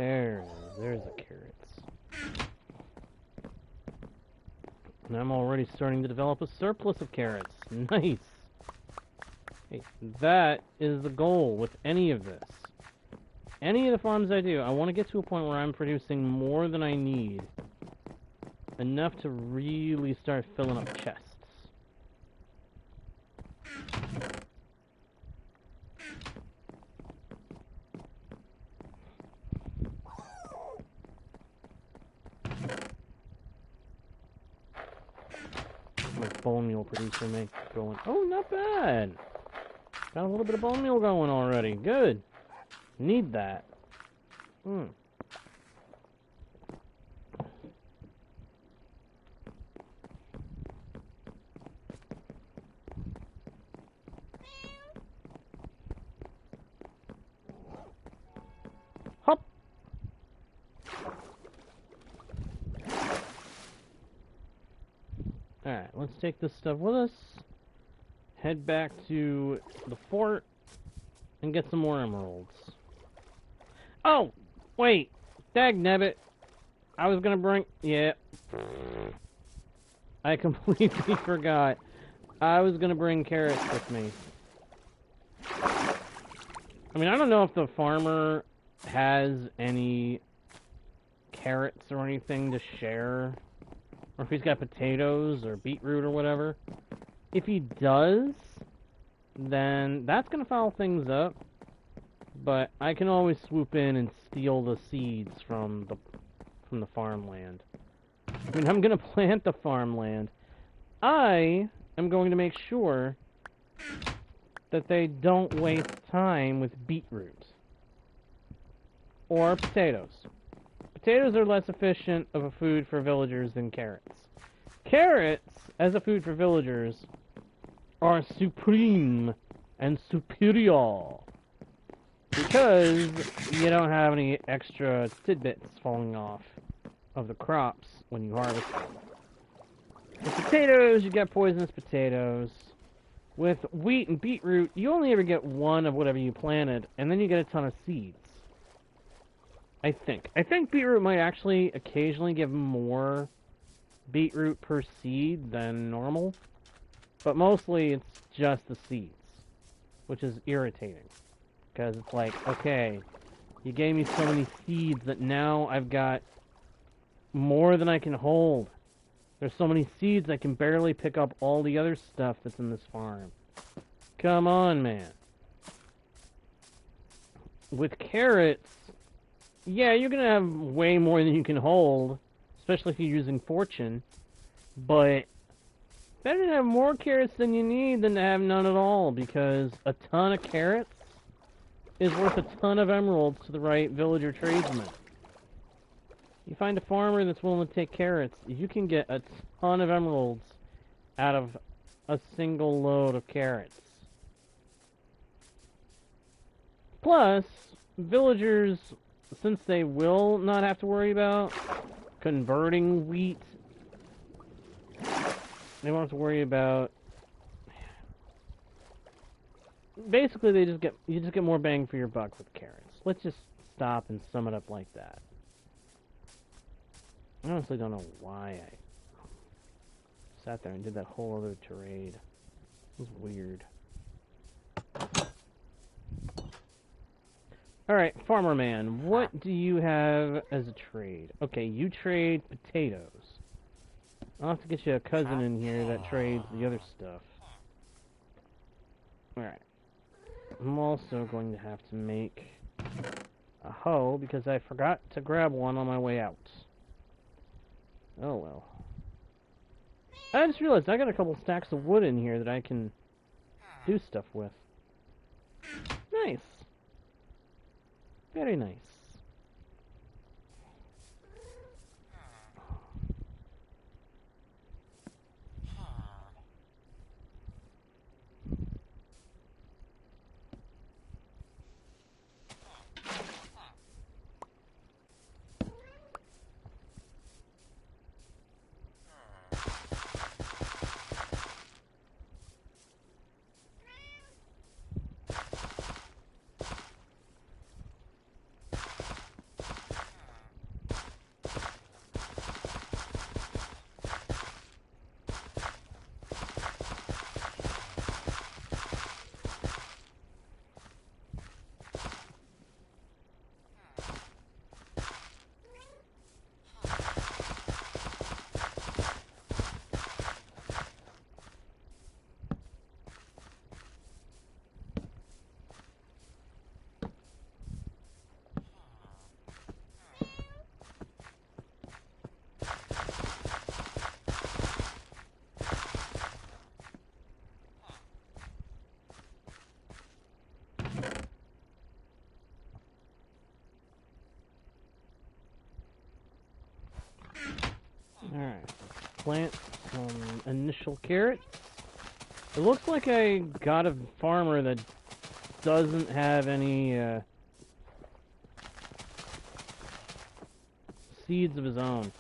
There's the carrots. And I'm already starting to develop a surplus of carrots. Nice. Hey, that is the goal with any of this. Any of the farms I do, I want to get to a point where I'm producing more than I need. Enough to really start filling up chests. My bone meal producer make going. Oh, not bad. Got a little bit of bone meal going already. Good. Need that. Hop. Alright, let's take this stuff with us. Head back to the fort and get some more emeralds. Oh! Wait! Dagnabbit! I was gonna bring... Yeah. I completely forgot. I was gonna bring carrots with me. I mean, I don't know if the farmer has any carrots or anything to share. Or if he's got potatoes or beetroot or whatever. If he does, then that's gonna foul things up. But I can always swoop in and steal the seeds from the farmland. I mean, I'm gonna plant the farmland. I am going to make sure that they don't waste time with beetroot or potatoes. Potatoes are less efficient of a food for villagers than carrots. Carrots, as a food for villagers, are supreme and superior. Because you don't have any extra tidbits falling off of the crops when you harvest them. With potatoes, you get poisonous potatoes. With wheat and beetroot, you only ever get one of whatever you planted, and then you get a ton of seeds. I think. I think beetroot might actually occasionally give more beetroot per seed than normal. But mostly it's just the seeds, which is irritating. Because it's like, okay, you gave me so many seeds that now I've got more than I can hold. There's so many seeds I can barely pick up all the other stuff that's in this farm. Come on, man. With carrots, yeah, you're going to have way more than you can hold, especially if you're using fortune, but better to have more carrots than you need than to have none at all, because a ton of carrots is worth a ton of emeralds to the right villager tradesman. You find a farmer that's willing to take carrots, you can get a ton of emeralds out of a single load of carrots. Plus, villagers, since they will not have to worry about converting wheat, they won't have to worry about... Basically, you just get more bang for your buck with carrots. Let's just stop and sum it up like that. I honestly don't know why I sat there and did that whole other tirade. It was weird. Alright, Farmer Man, what do you have as a trade? Okay, you trade potatoes. I'll have to get you a cousin in here that trades the other stuff. Alright. I'm also going to have to make a hoe because I forgot to grab one on my way out. Oh well. I just realized I got a couple stacks of wood in here that I can do stuff with. Nice. Very nice. Alright. Plant some initial carrots. It looks like I got a farmer that doesn't have any seeds of his own.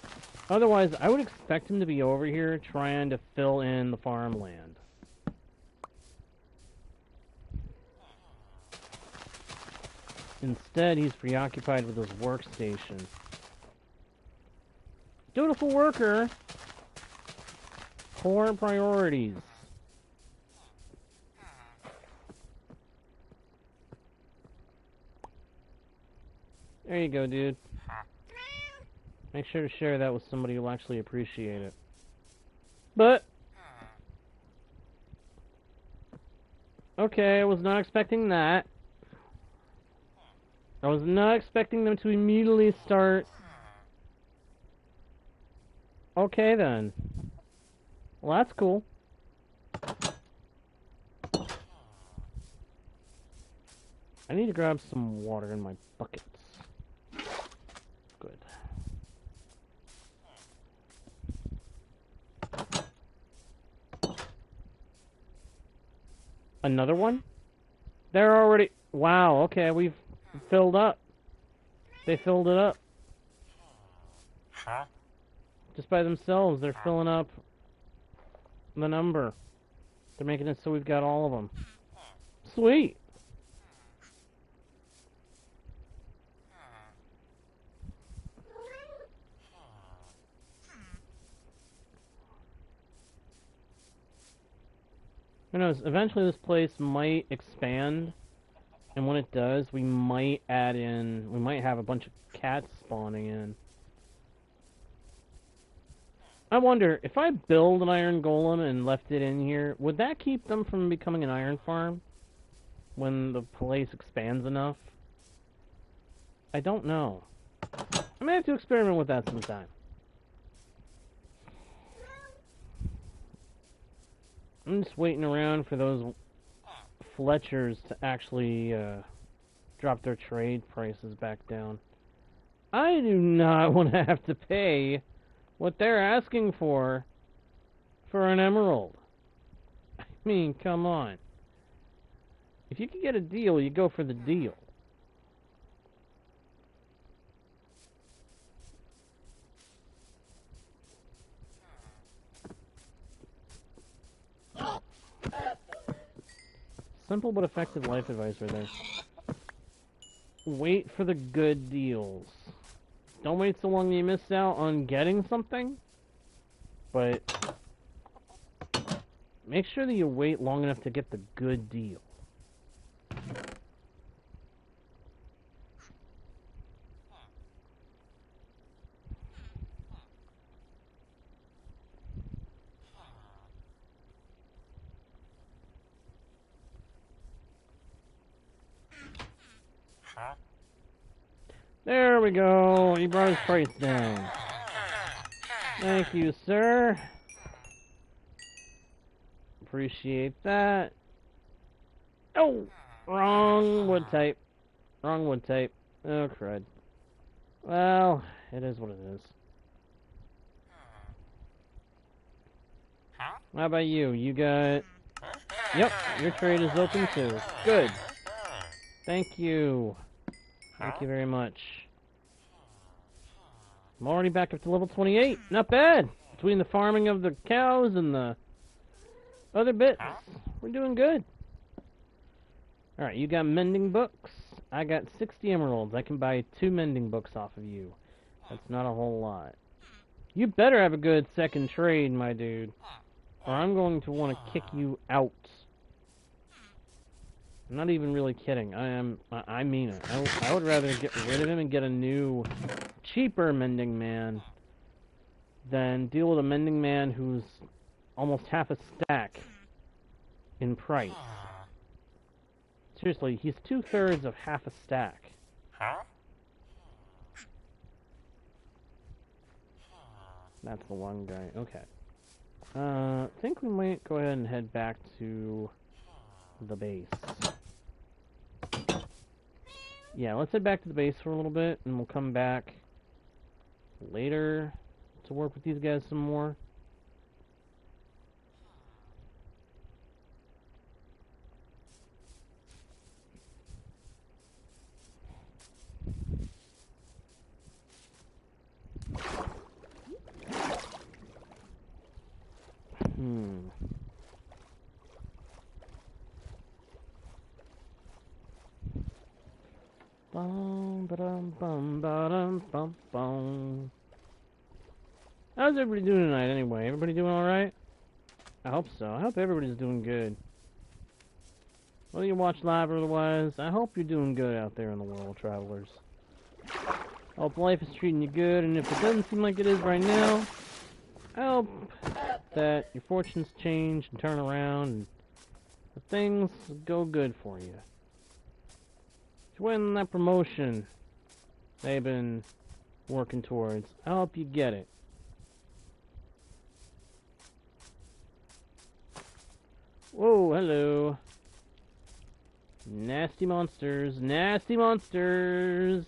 Otherwise, I would expect him to be over here trying to fill in the farmland. Instead, he's preoccupied with his workstation. Dutiful worker. Poor priorities. There you go, dude. Make sure to share that with somebody who'll actually appreciate it. But okay, I was not expecting that. I was not expecting them to immediately start. Okay, then. Well, that's cool. I need to grab some water in my buckets. Good. Another one? They're already... Wow, okay, we've filled up. They filled it up. Huh? Just by themselves, they're filling up the number. They're making it so we've got all of them. Sweet! Who knows, eventually this place might expand, and when it does, we might have a bunch of cats spawning in. I wonder, if I build an iron golem and left it in here, would that keep them from becoming an iron farm? When the place expands enough? I don't know. I may have to experiment with that sometime. I'm just waiting around for those Fletchers to actually drop their trade prices back down. I do not want to have to pay what they're asking for an emerald. I mean, come on. If you can get a deal, you go for the deal. Simple but effective life advice right there. Wait for the good deals. Don't wait so long that you miss out on getting something, but make sure that you wait long enough to get the good deal. Huh? There we go. He brought his price down. Thank you, sir. Appreciate that. Oh! Wrong wood type. Wrong wood type. Oh, crud. Well, it is what it is. How about you? You got... Yep, your trade is open too. Good. Thank you. Thank you very much. I'm already back up to level 28. Not bad. Between the farming of the cows and the other bits, we're doing good. Alright, you got mending books. I got 60 emeralds. I can buy 2 mending books off of you. That's not a whole lot. You better have a good second trade, my dude, or I'm going to want to kick you out. I'm not even really kidding. I mean it. I would rather get rid of him and get a new, cheaper mending man than deal with a mending man who's almost half a stack in price. Seriously, he's 2/3 of half a stack. Huh? That's the one guy. Okay. I think we might go ahead and head back to the base. Yeah, let's head back to the base for a little bit, and we'll come back later to work with these guys some more. Bum ba-dum bum ba-dum bum bum. How's everybody doing tonight anyway? Everybody doing alright? I hope so. I hope everybody's doing good. Whether you watch live or otherwise, I hope you're doing good out there in the world, travelers. I hope life is treating you good, and if it doesn't seem like it is right now, I hope that your fortunes change and turn around and that things go good for you. To win that promotion they've been working towards, I hope you get it. Whoa, hello. Nasty monsters, nasty monsters,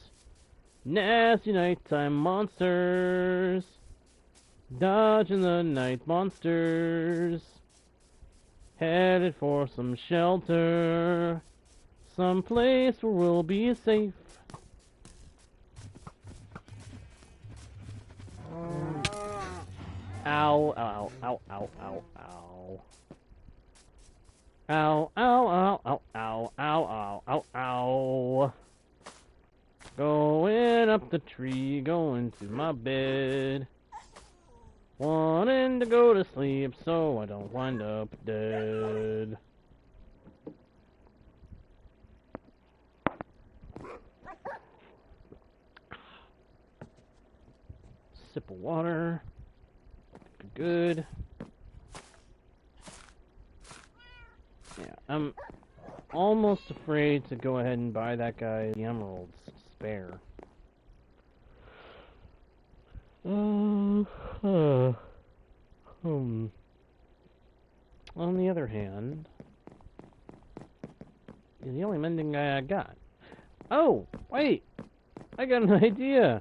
nasty nighttime monsters, dodging the night monsters, headed for some shelter, some place where we'll be safe. Ow, ow, ow, ow, ow, ow. Ow, ow, ow, ow, ow, ow, ow, ow, ow. Going up the tree, going to my bed. Wanting to go to sleep so I don't wind up dead. Sip of water. Good. Yeah, I'm almost afraid to go ahead and buy that guy the emeralds spare. On the other hand, he's the only mending guy I got. Oh, wait! I got an idea!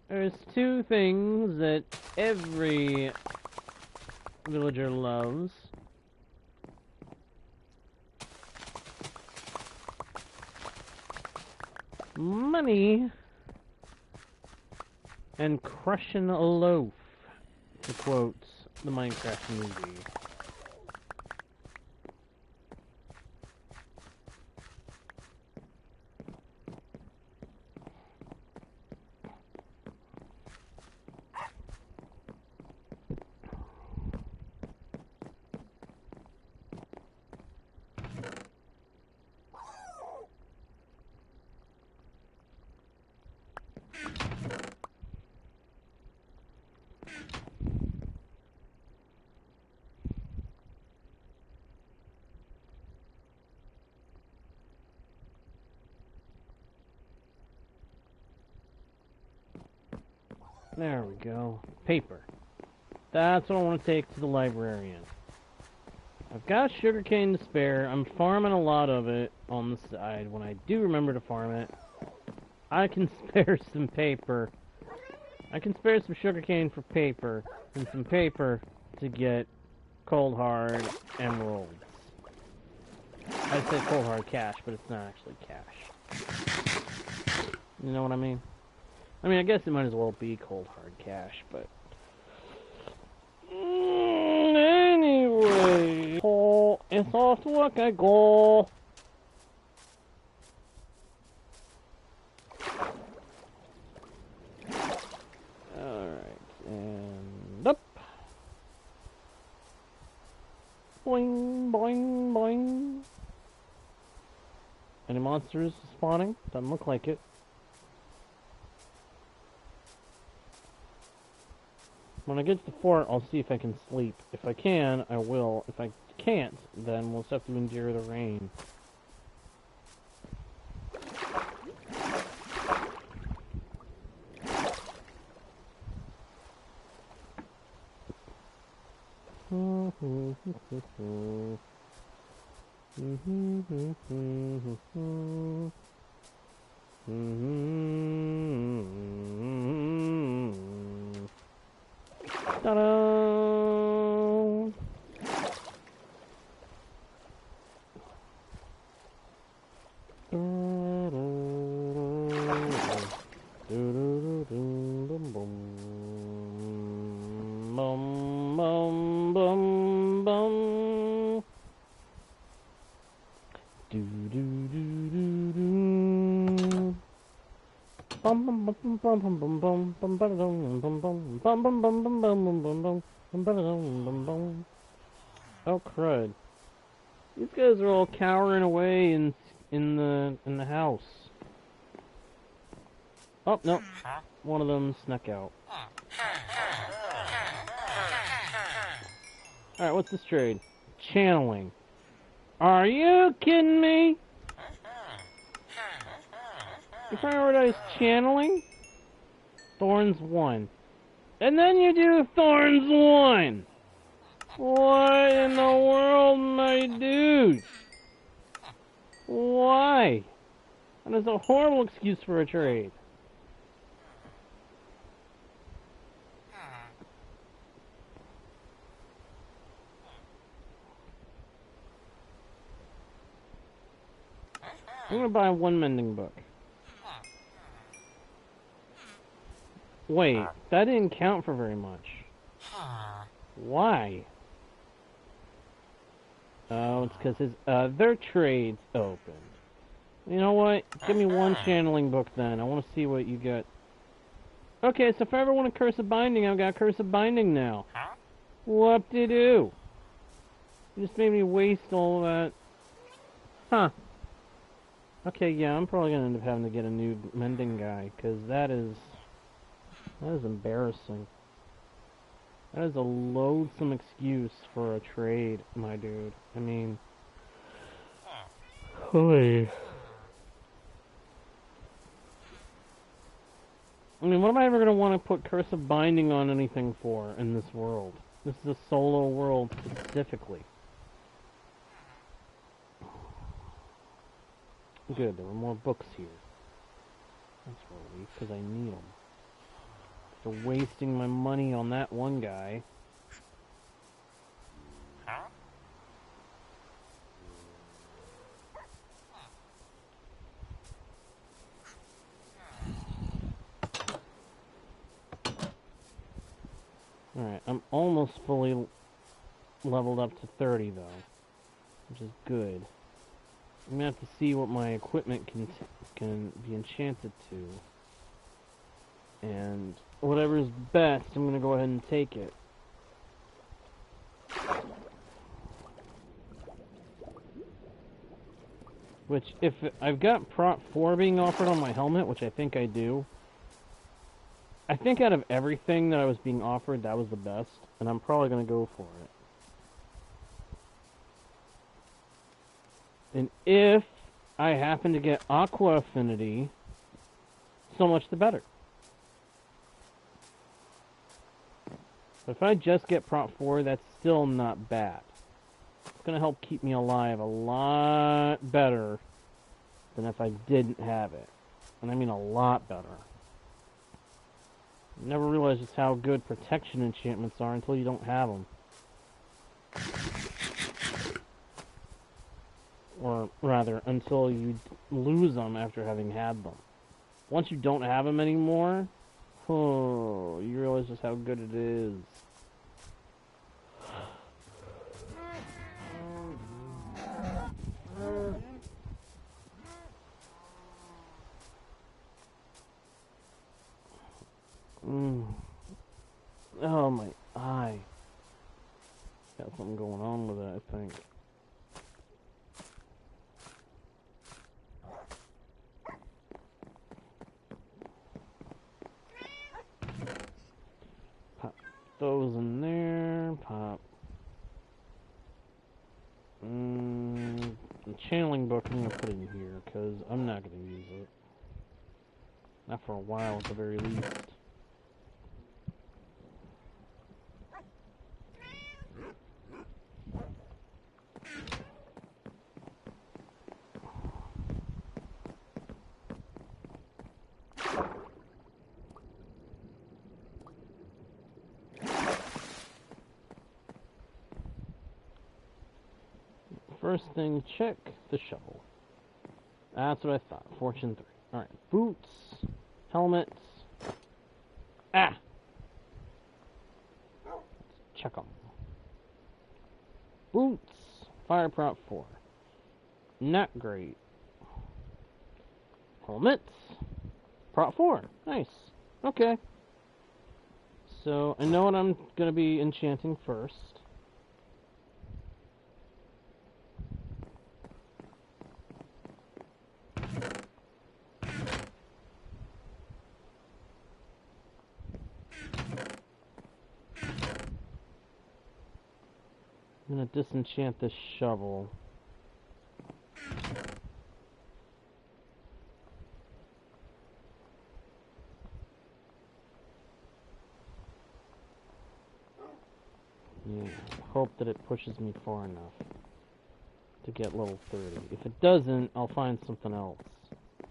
There's two things that every villager loves. Money and crushing a loaf, to quote the Minecraft movie. There we go. Paper. That's what I want to take to the librarian. I've got sugarcane to spare. I'm farming a lot of it on the side. When I do remember to farm it, I can spare some paper. I can spare some sugarcane for paper, and some paper to get cold hard emeralds. I'd say cold hard cash, but it's not actually cash. You know what I mean? I mean, I guess it might as well be cold hard cash, but... Anyway... Oh, it's off to work I go! Alright, and up! Boing, boing, boing! Any monsters spawning? Doesn't look like it. When I get to the fort, I'll see if I can sleep. If I can, I will. If I can't, then we'll just have to endure the rain. Ta-da! Oh crud! These guys are all cowering away in the house. Oh no, one of them snuck out. All right, what's this trade? Channeling. Are you kidding me? You prioritize channeling? Thorns 1. And then you do Thorns 1! What in the world, my dude? Why? That is a horrible excuse for a trade. I'm gonna buy one mending book. Wait, that didn't count for very much. Why? Oh, it's because his other trade's open. You know what? Give me one channeling book then. I want to see what you got. Okay, so if I ever want a Curse of Binding, I've got Curse of Binding now. Whoop-de-doo. You just made me waste all that. Huh. Okay, yeah, I'm probably going to end up having to get a new mending guy, because that is embarrassing. That is a loathsome excuse for a trade, my dude. I mean... Holy... I mean, what am I ever going to want to put Curse of Binding on anything for in this world? This is a solo world specifically. Good, there were more books here. That's relief, because I need them. After wasting my money on that one guy. Alright, I'm almost fully leveled up to 30 though, which is good. I'm gonna have to see what my equipment can be enchanted to. And whatever's best, I'm gonna go ahead and take it. Which, if I've got Prop 4 being offered on my helmet, which I think I do, I think out of everything that I was being offered, that was the best, and I'm probably going to go for it. And if I happen to get Aqua Affinity, so much the better. But if I just get Prop 4, that's still not bad. It's going to help keep me alive a lot better than if I didn't have it. And I mean a lot better. You never realize just how good protection enchantments are until you don't have them. Or rather, until you lose them after having had them. Once you don't have them anymore, oh, you realize just how good it is. Oh, my eye. Got something going on with it, I think. Pop those in there. Pop. The channeling book, I'm going to put in here, because I'm not going to use it. Not for a while, at the very least. first thing, check the shovel. That's what I thought. Fortune 3. Alright, boots, helmets. Ah! Let's check them. Boots, fire prop 4. Not great. Helmets, prop 4. Nice. Okay. So, I know what I'm going to be enchanting first. I'm going to disenchant this shovel. Yeah, hope that it pushes me far enough to get level 30. If it doesn't, I'll find something else to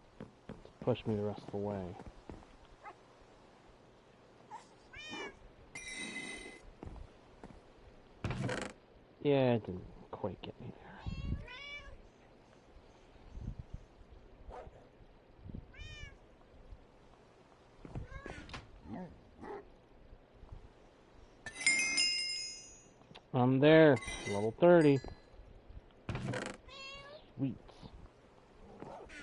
push me the rest of the way. Yeah, it didn't quite get me there. I'm there, level 30. Sweet.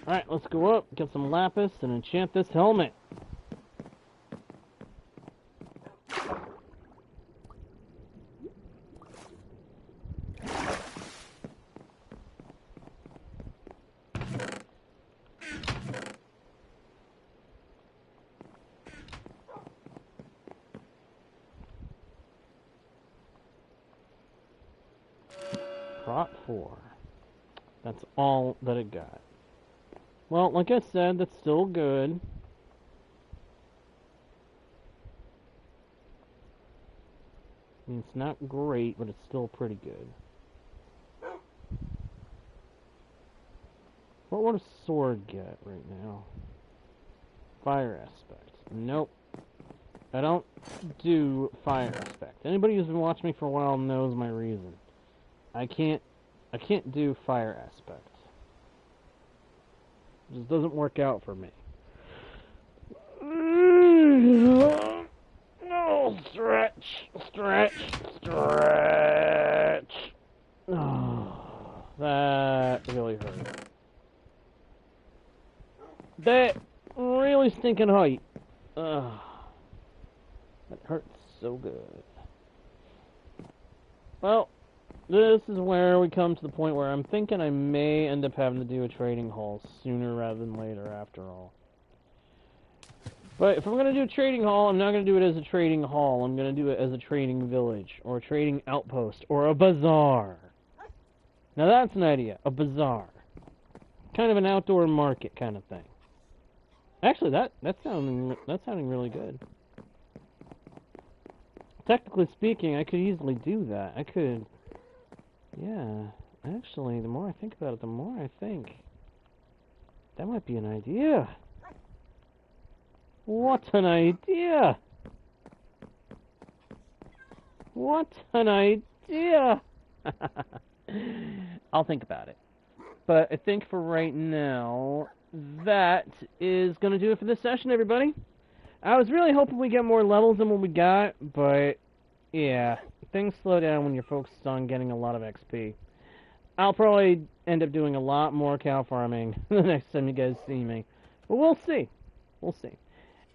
Alright, let's go up, get some lapis, and enchant this helmet. Prop 4. That's all that it got. Well, like I said, that's still good. I mean, it's not great, but it's still pretty good. What would a sword get right now? Fire aspect. Nope. I don't do fire aspect. Anybody who's been watching me for a while knows my reason. I can't do fire aspect. It just doesn't work out for me. No, stretch, stretch, stretch. Oh, that really hurt. That really stinking height. That hurts so good. Well, this is where we come to the point where I'm thinking I may end up having to do a trading haul sooner rather than later, after all. But if I'm going to do a trading haul, I'm not going to do it as a trading haul. I'm going to do it as a trading village, or a trading outpost, or a bazaar. Now that's an idea, a bazaar. Kind of an outdoor market kind of thing. Actually, that's sounding really good. Technically speaking, I could easily do that. I could... Yeah, actually, the more I think about it, the more I think that might be an idea. What an idea! What an idea! I'll think about it. But I think for right now, that is going to do it for this session, everybody. I was really hoping we get more levels than what we got, but yeah, things slow down when you're focused on getting a lot of XP. I'll probably end up doing a lot more cow farming the next time you guys see me. But we'll see. We'll see.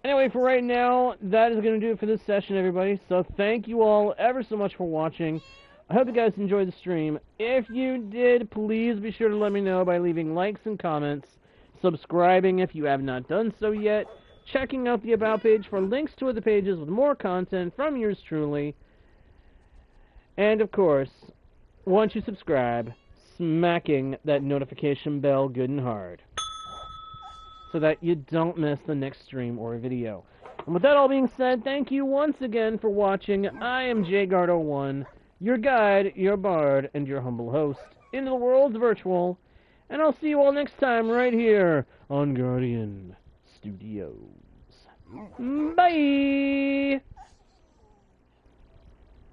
Anyway, for right now, that is going to do it for this session, everybody. So thank you all ever so much for watching. I hope you guys enjoyed the stream. If you did, please be sure to let me know by leaving likes and comments, subscribing if you have not done so yet, checking out the About page for links to other pages with more content from yours truly. And, of course, once you subscribe, smacking that notification bell good and hard so that you don't miss the next stream or video. And with that all being said, thank you once again for watching. I am JGuard01, your guide, your bard, and your humble host into the world's virtual. And I'll see you all next time right here on Guardian Studios. Bye!